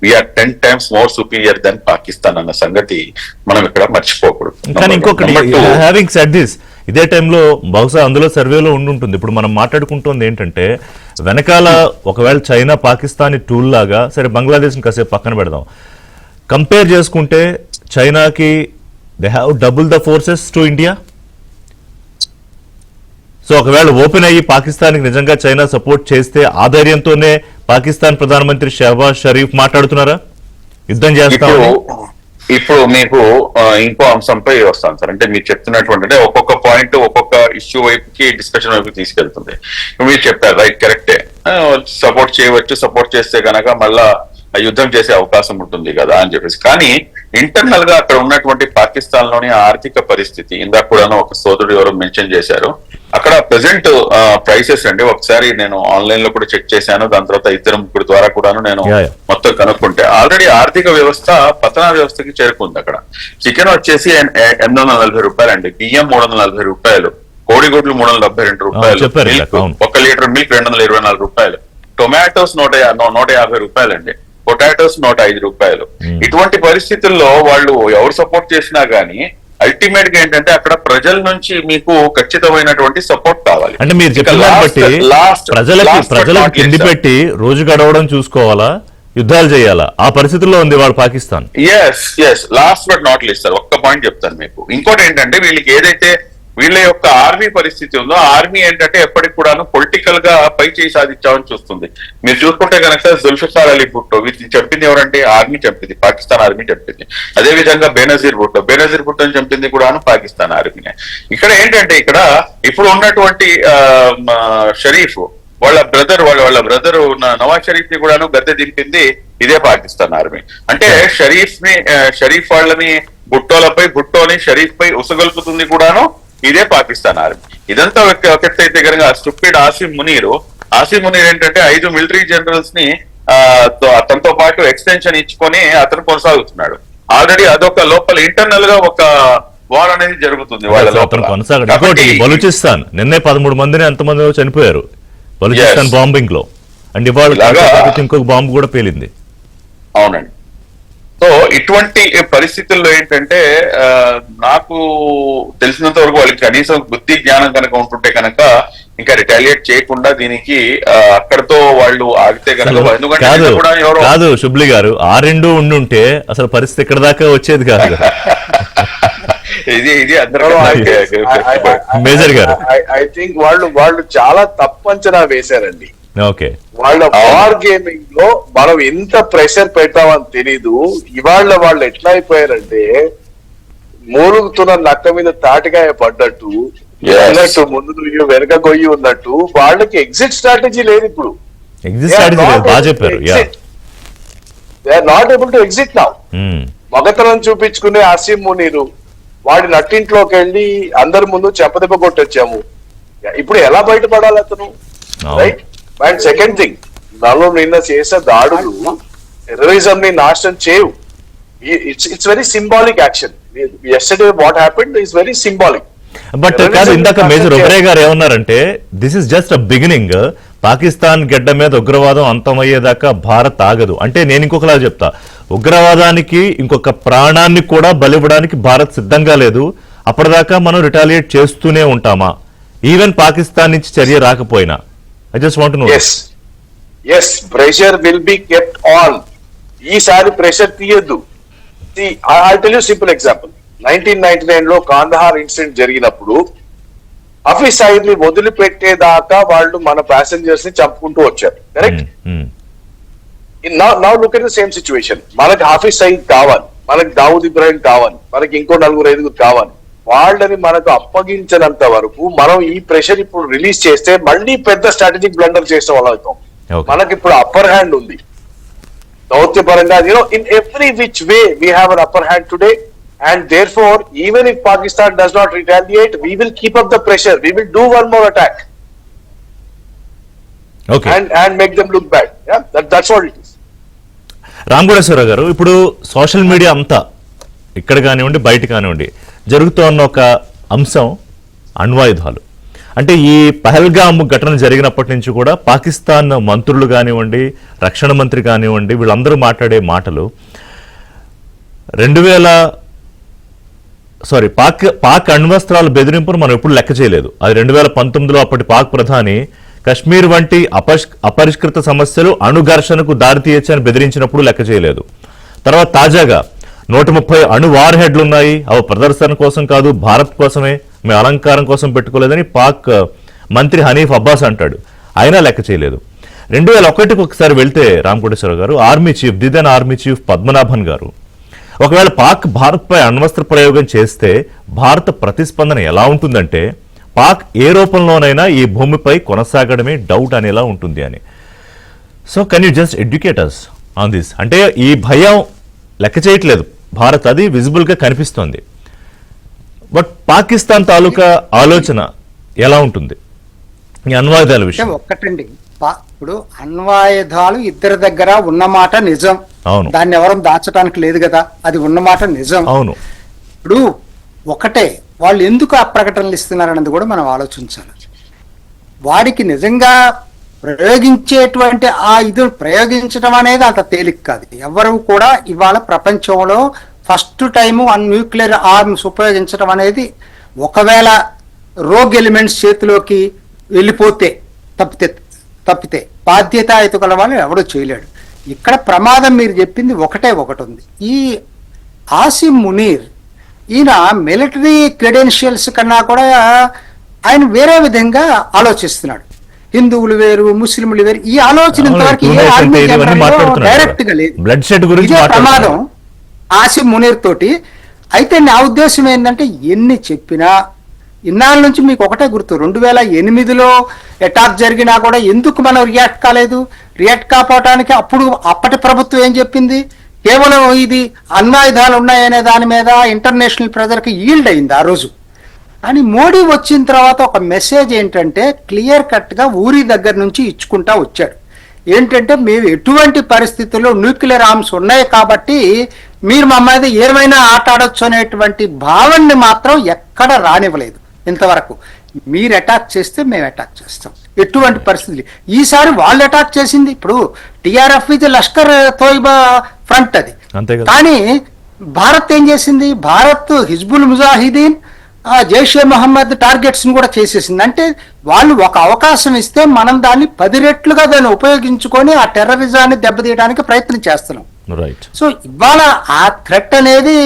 S3: we're 10 times more superior than Pakistan అన్న సంగతి మనం ఇక్కడ మర్చిపోకూడదు.
S1: కానీ ఇంకొకటి, హ్యావింగ్ సెడ్ దిస్, ఇదే టైంలో బహుశా అందులో సర్వేలో ఉండుంటుంది. ఇప్పుడు మనం మాట్లాడుకుంటుంది ఏంటంటే వెనకాల ఒకవేళ చైనా పాకిస్తాన్ టూల్ లాగా, సరే బంగ్లాదేశ్ని కాసేపు పక్కన పెడదాం, కంపేర్ చేసుకుంటే చైనాకి they have double the forces to India. So ఒకవేళ ఓపెన్ అయ్యి పాకిస్తాన్కి నిజంగా చైనా సపోర్ట్ చేస్తే ఆ ధైర్యంతోనే పాకిస్తాన్ ప్రధానమంత్రి షహబాజ్ షరీఫ్ మాట్లాడుతున్నారా యుద్ధం చేస్తాము?
S3: ఇప్పుడు మీకు ఇంకో అంశంపై వస్తాను సార్. అంటే మీరు చెప్తున్నటువంటి ఒక్కొక్క పాయింట్ ఒక్కొక్క ఇష్యూ వైపుకి డిస్కషన్ వైపు తీసుకెళ్తుంది. మీరు చెప్పారు, రైట్, కరెక్టే. సపోర్ట్ చేయవచ్చు, సపోర్ట్ చేస్తే కనుక మళ్ళా యుద్ధం చేసే అవకాశం ఉంటుంది కదా అని చెప్పేసి. కానీ ఇంటర్నల్ గా అక్కడ ఉన్నటువంటి పాకిస్తాన్ లోని ఆర్థిక పరిస్థితి, ఇందాక కూడా ఒక సోదరుడు ఎవరు మెన్షన్ చేశారు, అక్కడ ప్రెసెంట్ ప్రైసెస్ అండి. ఒకసారి నేను ఆన్లైన్ లో కూడా చెక్ చేశాను, దాని తర్వాత 2-3 ద్వారా కూడాను నేను మొత్తం కనుక్కుంటే ఆల్రెడీ ఆర్థిక వ్యవస్థ పతన వ్యవస్థకి చేరుకుంది. అక్కడ చికెన్ వచ్చేసి $840 అండి, బియ్యం $340, కోడిగుడ్లు $372, 1 లీటర్ మిల్క్ $224, టొమాటోస్ $150 అండి, పొటాటోస్ $105. ఇటువంటి పరిస్థితుల్లో వాళ్ళు ఎవరు సపోర్ట్ చేసినా గానీ అల్టిమేట్ గా ఏంటంటే అక్కడ ప్రజల నుంచి మీకు ఖచ్చితమైనటువంటి సపోర్ట్ కావాలి.
S1: అంటే మీరు చెప్పిన బట్టి ప్రజలకు తిండి పెట్టి రోజు గడవడం చూసుకోవాలా, యుద్ధాలు చేయాలా, ఆ పరిస్థితుల్లో ఉంది వాళ్ళు పాకిస్తాన్.
S3: As last but not least sir, ఒక్క పాయింట్ చెప్తాను మీకు. ఇంకోటి ఏంటంటే వీళ్ళకి ఏదైతే వీళ్ళ యొక్క ఆర్మీ పరిస్థితి ఉందో, ఆర్మీ ఏంటంటే ఎప్పటికి కూడాను పొలిటికల్ గా పై చేయి సాధించామని చూస్తుంది. మీరు చూసుకుంటే కనుక జుల్ఫికార్ అలీ భుట్టో వీటిని చంపింది ఎవరంటే ఆర్మీ చంపింది, పాకిస్తాన్ ఆర్మీ చంపింది. అదే విధంగా బేనజీర్ భుట్టోని చంపింది కూడాను పాకిస్తాన్ ఆర్మీనే. ఇక్కడ ఏంటంటే ఇక్కడ ఇప్పుడు ఉన్నటువంటి షరీఫ్ వాళ్ళ బ్రదర్ నవాజ్ షరీఫ్ ని కూడాను గద్దె దింపింది ఇదే పాకిస్తాన్ ఆర్మీ. అంటే షరీఫ్ వాళ్ళని భుట్టోని షరీఫ్ పై ఉసగొల్పుతుంది కూడాను ఇదే పాకిస్తాన్ ఆర్మీ. ఇదంతా ఒక ఎత్తు అయితే కనుక స్టూపిడ్ ఆసిమ్ మునీర్ ఏంటంటే 5 మిలిటరీ జనరల్స్ ని తనతో పాటు ఎక్స్టెన్షన్ ఇచ్చుకొని అతను కొనసాగుతున్నాడు. ఆల్రెడీ అదొక లోపల ఇంటర్నల్ గా ఒక వార్ అనేది జరుగుతుంది వాళ్ళ లోపల.
S1: కొనసాగడం. బలూచిస్తాన్ నిన్నే 13 మందిని ఎంతమంది చనిపోయారు బలూచిస్తాన్ బాంబింగ్ లో, అండ్ ఇవాళ ఇంకొక బాంబు కూడా పేలింది.
S3: అవునండి. సో ఇటువంటి పరిస్థితుల్లో ఏంటంటే నాకు తెలిసినంత వరకు వాళ్ళకి కనీసం బుద్ధి జ్ఞానం కనుక ఉంటుంటే కనుక ఇంకా రిటాలియేట్ చేయకుండా దీనికి అక్కడతో వాళ్ళు ఆగితే కనుక, ఎందుకంటే
S1: కాదు శుభ్లి గారు, ఆ రెండు ఉండుంటే అసలు పరిస్థితి ఇక్కడ దాకా వచ్చేది కాదు.
S3: ఇది అందరూ
S1: మేజర్ గారు
S4: ఐ థింక్ వాళ్ళు చాలా తప్పంచనా వేశారండి.
S1: ఓకే,
S4: వాళ్ళ వార్ గేమింగ్ లో మనం ఎంత ప్రెషర్ పెట్టామని తెలీదు. ఇవాళ వాళ్ళు ఎట్లా అయిపోయారంటే మూలుగుతున్న నక్క మీద తాటికాయ పడ్డట్టు, అన్నట్టు ముందు నువ్వు వెనక గొయ్యి ఉన్నట్టు వాళ్ళకి ఎగ్జిట్ స్ట్రాటజీ లేదు ఇప్పుడు. They are not able to exit now. మగతనం చూపించుకునే ఆసిమ్ మునీరు వాడి నట్టింట్లోకి వెళ్ళి అందరి ముందు చెంపదెబ్బ కొట్టొచ్చాము. ఇప్పుడు ఎలా బయటపడాలి అతను, రైట్? అండ్ సెకండ్ థింగ్, దానిలో నిన్న చేసే దాడులు టెర్రరిజం ని నాశనం చేయవు. It's very symbolic action. Yesterday what happened is very symbolic.
S1: But కాదు, ఇందాక మేజర్ ఉగ్రయ్య గారు ఏమన్నారంటే this is just a beginning. Pakistan గడ్డ మీద ఉగ్రవాదం అంతమయ్యేదాకా భారత్ ఆగదు అంటే, నేను ఇంకొకలా చెప్తా, ఉగ్రవాదానికి ఇంకొక ప్రాణాన్ని కూడా బలివ్వడానికి భారత్ సిద్ధంగా లేదు. అప్పటిదాకా మనం రిటాలియేట్ చేస్తూనే ఉంటామా ఈవెన్ పాకిస్తాన్ నుంచి చర్య రాకపోయినా? I just want to know.
S4: yes pressure will be kept on. ఈసారి pressure తీయద్దు. I'll tell you simple example. 1999 లో కాందహార్ ఇన్సిడెంట్ జరిగినప్పుడు హఫీజ్ సయీద్ ని వదిలిపెట్టేదాకా వాళ్ళు మన ప్యాసింజర్స్ ని చంపుకుంటూ వచ్చారు, correct? Now look at the same situation. మనకి హాఫీజ్ సయీద్ కావాలి, మనకి దావుద్ ఇబ్రాహిం కావాలి, మనకి ఇంకో 4-5 కావాలి. వాళ్ళని మనకు అప్పగించినంత వరకు మనం ఈ ప్రెషర్ ఇప్పుడు రిలీజ్ చేస్తే మళ్ళీ పెద్ద స్ట్రాటజిక్ బ్లండర్ చేసే వాళ్ళు అవుతాం. మనకి ఇప్పుడు అప్పర్ హ్యాండ్ ఉంది దౌత్యపరంగా. In every which way we have an upper hand today. And therefore, even if Pakistan does not retaliate, we will keep up the pressure. We will do one more attack.
S1: Okay.
S4: And make them look bad. Yeah, that's what it is.
S1: రామగోడేశ్వర గారు, ఇప్పుడు social media అంతా ఇక్కడ కానివ్వండి బయట కానివ్వండి జరుగుతున్న ఒక అంశం అణ్వాయుధాలు. అంటే ఈ పహల్గామ్ ఘటన జరిగినప్పటి నుంచి కూడా పాకిస్తాన్ మంత్రులు కానివ్వండి, రక్షణ మంత్రి కానివ్వండి, వీళ్ళందరూ మాట్లాడే మాటలు పాక్ అణ్వస్త్రాల బెదిరింపును మనం ఎప్పుడు లెక్క చేయలేదు. అది 2019లో అప్పటి పాక్ ప్రధాని కశ్మీర్ వంటి అపరిష్కృత సమస్యలు అణుఘర్షణకు దారితీయచ్చని బెదిరించినప్పుడు లెక్క చేయలేదు. తర్వాత తాజాగా 130 అణు వార్ హెడ్లు ఉన్నాయి, అవి ప్రదర్శన కోసం కాదు, భారత్ కోసమే, మేము అలంకారం కోసం పెట్టుకోలేదని పాక్ మంత్రి హనీఫ్ అబ్బాస్ అంటాడు. అయినా లెక్క చేయలేదు. 2001కి ఒకసారి వెళ్తే రామకోటేశ్వర గారు, army chief the then army chief Padmanabhan గారు, ఒకవేళ పాక్ భారత్ పై అణ్వస్త్ర ప్రయోగం చేస్తే భారత ప్రతిస్పందన ఎలా ఉంటుందంటే, పాక్ ఏ రూపంలోనైనా ఈ భూమిపై కొనసాగడమే డౌట్ అనేలా ఉంటుంది అని. So can you just educate us on this? అంటే ఈ భయం లెక్క చేయట్లేదు భారత్, అది విజిబుల్ గా కనిపిస్తోంది. బట్ పాకిస్తాన్ తాలూకా ఆలోచన ఎలా ఉంటుంది ఈ అణ్వాయుధాల విషయం?
S2: ఒక్కటండి, ఇప్పుడు అణ్వాయుధాలు ఇద్దరి దగ్గర ఉన్నమాట నిజం, దాన్ని ఎవరు దాచడానికి లేదు కదా, అది ఉన్నమాట నిజం.
S1: అవును.
S2: ఇప్పుడు ఒకటే, వాళ్ళు ఎందుకు ఆ ప్రకటనలు ఇస్తున్నారన్నది కూడా మనం ఆలోచించాలి. వాడికి నిజంగా ప్రయోగించేటువంటి ఆ ఇది ప్రయోగించడం అనేది అంత తేలిక కాదు. ఎవరు కూడా ఇవాళ ప్రపంచంలో ఫస్ట్ టైము న్యూక్లియర్ ఆర్మ్స్ ఉపయోగించడం అనేది, ఒకవేళ రోగ్ ఎలిమెంట్స్ చేతిలోకి వెళ్ళిపోతే తప్పితే బాధ్యతాయుత గల వాళ్ళు ఎవడో చేయలేడు. ఇక్కడ ప్రమాదం మీరు చెప్పింది ఒకటి ఉంది. ఈ ఆసిమ్ మునీర్ ఈయన మిలిటరీ క్రెడెన్షియల్స్ కన్నా కూడా ఆయన వేరే విధంగా ఆలోచిస్తున్నాడు. హిందువులు వేరు, ముస్లింలు వేరు, ఈ ఆలోచన ఇంతవరకు ఏ ఆర్మీ జనరల్లో డైరెక్ట్ గా లేదు.
S1: బ్లడ్ షెడ్ గురించి
S2: ఇదే ప్రమాదం
S1: మాట్లాడుతున్నారు.
S2: ఆసిఫ్ మునీర్ తోటి. అయితే నా ఉద్దేశం ఏంటంటే ఎన్ని చెప్పినా ఇన్నాళ్ళ నుంచి మీకు ఒకటే గుర్తు, 2008లో అటాక్ జరిగినా కూడా ఎందుకు మనం రియాక్ట్ కాలేదు? రియాక్ట్ కాకపోవటానికి అప్పటి ప్రభుత్వం ఏం చెప్పింది? కేవలం ఇది అణ్వాయుధాలు ఉన్నాయనే దాని మీద ఇంటర్నేషనల్ ప్రెజర్కి ఈల్డ్ అయింది ఆ రోజు. అని మోడీ వచ్చిన తర్వాత ఒక మెసేజ్ ఏంటంటే క్లియర్ కట్ గా ఊరి దగ్గర నుంచి ఇచ్చుకుంటా వచ్చాడు. ఏంటంటే మేము ఎటువంటి పరిస్థితుల్లో న్యూక్లియర్ ఆర్మ్స్ ఉన్నాయి కాబట్టి మీరు మా మీద ఏమైనా ఆట ఆడొచ్చు అనేటువంటి భావనని మాత్రం ఎక్కడ రానివ్వలేదు ఇంతవరకు. మీరు అటాక్ చేస్తే మేము అటాక్ చేస్తాం, ఎటువంటి పరిస్థితులు. ఈసారి వాళ్ళు అటాక్ చేసింది, ఇప్పుడు టిఆర్ఎఫ్ ఇది లష్కర్ తోయిబా ఫ్రంట్ అది.
S1: అంతే కదా.
S2: కానీ భారత్ ఏం చేసింది? భారత్ హిజ్బుల్ ముజాహిదీన్, జైషే మహమ్మద్ టార్గెట్స్ ని కూడా చేసేసింది. అంటే వాళ్ళు ఒక అవకాశం ఇస్తే మనం దాన్ని 10 రెట్లుగా దాన్ని ఉపయోగించుకొని ఆ టెర్రరిజాన్ని దెబ్బతీయడానికి ప్రయత్నం చేస్తున్నాం.
S1: రైట్.
S2: సో ఇవాళ ఆ థ్రెట్ అనేది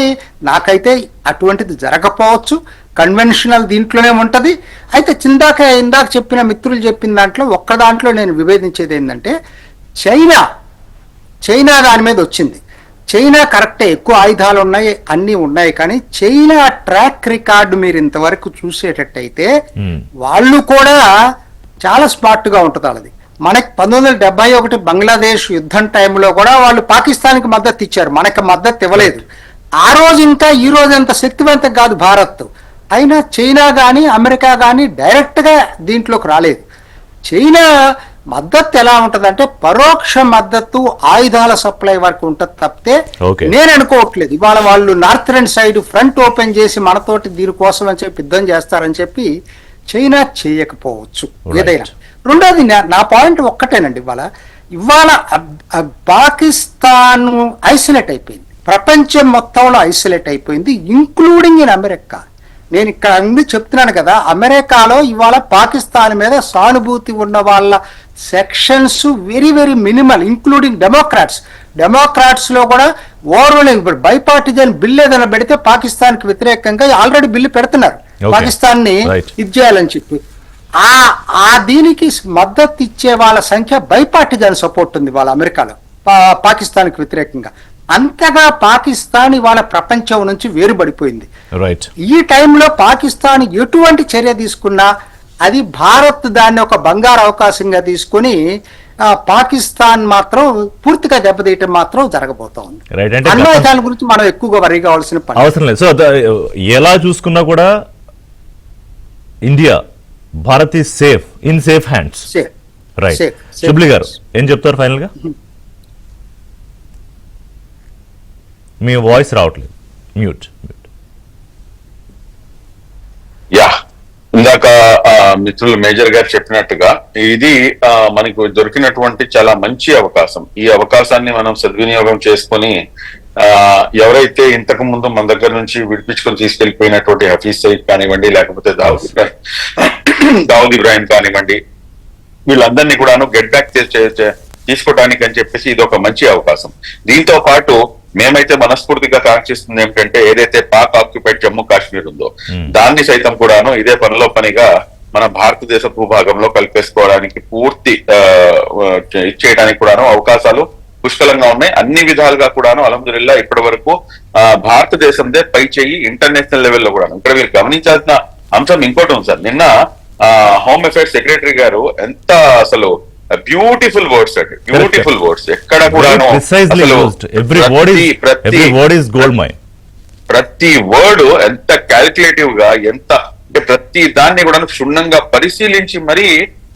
S2: నాకైతే అటువంటిది జరగకపోవచ్చు, కన్వెన్షనల్ దీంట్లోనే ఉంటది. అయితే ఇందాక చెప్పిన మిత్రులు చెప్పిన దాంట్లో ఒక్క దాంట్లో నేను విభేదించేది ఏంటంటే చైనా దాని మీద వచ్చింది. చైనా కరెక్టే, ఎక్కువ ఆయుధాలు ఉన్నాయి, అన్నీ ఉన్నాయి. కానీ చైనా ట్రాక్ రికార్డు మీరు ఇంతవరకు చూసేటట్టయితే వాళ్ళు కూడా చాలా స్మార్ట్ గా ఉంటుంది వాళ్ళది. మనకి 1971 బంగ్లాదేశ్ యుద్ధం టైంలో కూడా వాళ్ళు పాకిస్తాన్కి మద్దతు ఇచ్చారు, మనకి మద్దతు ఇవ్వలేదు. ఆ రోజు ఇంకా ఈ రోజు అంత శక్తివంతం కాదు భారత్. అయినా చైనా కానీ అమెరికా కానీ డైరెక్ట్ గా దీంట్లోకి రాలేదు. చైనా మద్దతు ఎలా ఉంటదంటే పరోక్ష మద్దతు, ఆయుధాల సప్లై వరకు ఉంటది తప్పితే నేను అనుకోవట్లేదు ఇవాళ వాళ్ళు నార్థరన్ సైడ్ ఫ్రంట్ ఓపెన్ చేసి మనతోటి దీనికోసం అని చెప్పి యుద్ధం చేస్తారని చెప్పి చైనా చేయకపోవచ్చు ఏదైనా. రెండోది నా పాయింట్ ఒక్కటేనండి, ఇవాళ పాకిస్తాన్ ఐసోలేట్ అయిపోయింది, ప్రపంచం మొత్తంలో ఐసోలేట్ అయిపోయింది, ఇంక్లూడింగ్ ఇన్ అమెరికా. నేను ఇక్కడ అన్ని చెప్తున్నాను కదా, అమెరికాలో ఇవాళ పాకిస్తాన్ మీద సానుభూతి ఉన్న వాళ్ళ sections very very minimal, including Democrats లో కూడా ఓవర్వెల్మింగ్. ఇప్పుడు బైపార్టిజన్ బిల్ ఏదైనా పెడితే పాకిస్తాన్ కి వ్యతిరేకంగా ఆల్రెడీ బిల్లు పెడుతున్నారు, పాకిస్తాన్ ని ఇది చేయాలని చెప్పి. ఆ దీనికి మద్దతు ఇచ్చే వాళ్ళ సంఖ్య బైపార్టిజన్ సపోర్ట్ ఉంది వాళ్ళ అమెరికాలో పాకిస్తాన్ కి వ్యతిరేకంగా. అంతగా పాకిస్తాన్ ఇవాళ ప్రపంచం నుంచి వేరుపడిపోయింది. ఈ టైంలో పాకిస్తాన్ ఎటువంటి చర్య తీసుకున్నా అది భారత్ దాన్ని ఒక బంగారు అవకాశంగా తీసుకుని పాకిస్తాన్ మాత్రం పూర్తిగా దెబ్బతీయటం మాత్రం జరగబోతా ఉంది. అన్యాయాల గురించి మనం ఎక్కువగా వరి కావాల్సిన
S1: అవసరం లేదు. సో ఎలా చూసుకున్నా కూడా India, Bharat is safe in safe hands. Right. Shubli గారు ఏం చెప్తారు ఫైనల్ గా? మీ వాయిస్ రావట్లేదు, మ్యూట్.
S3: యా, ఇందాక మిత్రులు మేజర్ గారు చెప్పినట్టుగా ఇది మనకు దొరికినటువంటి చాలా మంచి అవకాశం. ఈ అవకాశాన్ని మనం సద్వినియోగం చేసుకొని ఎవరైతే ఇంతకు ముందు మన దగ్గర నుంచి విడిపించుకొని తీసుకెళ్లిపోయినటువంటి హఫీజ్ సయీద్ కానివ్వండి, లేకపోతే దావుద్ ఇబ్రాహిం కానివ్వండి, వీళ్ళందరినీ కూడాను గెట్ బ్యాక్ తీసుకోవడానికి అని చెప్పేసి ఇది ఒక మంచి అవకాశం. దీంతో పాటు మేమైతే మనస్ఫూర్తిగా కాంక్షిస్తుంది ఏమిటంటే ఏదైతే పాక్ ఆక్యుపైడ్ జమ్మూ కాశ్మీర్ ఉందో దాన్ని సైతం కూడాను ఇదే పనిగా మన భారతదేశ భూభాగంలో కలిపేసుకోవడానికి పూర్తి ఇచ్చేయడానికి కూడాను అవకాశాలు పుష్కలంగా ఉన్నాయి. అన్ని విధాలుగా కూడాను అల్హమ్దులిల్లా ఇప్పటి వరకు భారతదేశందే పై చేయి ఇంటర్నేషనల్ లెవెల్లో కూడాను. ఇక్కడ మీరు గమనించాల్సిన అంశం ఇంకోటి ఉంది సార్. నిన్న హోమ్ అఫైర్స్ సెక్రటరీ గారు ఎంత అసలు బ్యూటిఫుల్ వర్డ్స్ అండి, బ్యూటిఫుల్ వర్డ్స్. ఎక్కడ కూడా ప్రతి వర్డ్ ఎంత క్యాలిక్యులేటివ్ గా, ఎంత అంటే ప్రతి దాన్ని కూడా క్షుణ్ణంగా పరిశీలించి మరీ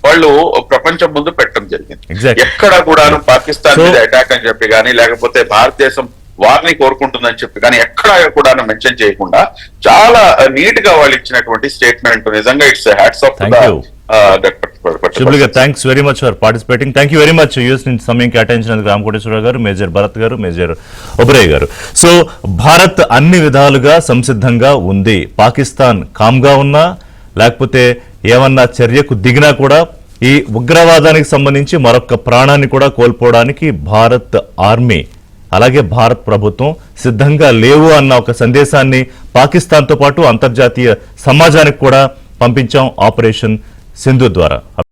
S3: వాళ్ళు ప్రపంచం ముందు పెట్టడం జరిగింది. ఎక్కడ కూడా పాకిస్తాన్ మీద అటాక్ అని చెప్పి కానీ, లేకపోతే భారతదేశం వారిని కోరుకుంటుందని చెప్పి కానీ ఎక్కడ కూడా మెన్షన్ చేయకుండా చాలా నీట్ గా వాళ్ళు ఇచ్చినటువంటి స్టేట్మెంట్ నిజంగా ఇట్స్ హ్యాట్స్ ఆఫ్.
S1: శుభ్లి గారు, thanks very much for participating. Thank you very much. US నుంచి సమయం కేటాయించినందుకు రామకోటేశ్వరరావు గారు, మేజర్ భరత్ గారు, మేజర్ ఒబరాయ్ గారు. సో భారత్ అన్ని విధాలుగా సంసిద్ధంగా ఉంది. పాకిస్తాన్ కామ్గా ఉన్నా లేకపోతే ఏమన్నా చర్యకు దిగినా కూడా ఈ ఉగ్రవాదానికి సంబంధించి మరొక ప్రాణాన్ని కూడా కోల్పోవడానికి భారత్ ఆర్మీ అలాగే భారత్ ప్రభుత్వం సిద్ధంగా లేవు అన్న ఒక సందేశాన్ని పాకిస్తాన్తో పాటు అంతర్జాతీయ సమాజానికి కూడా పంపించాం ఆపరేషన్ సింధు ద్వారా.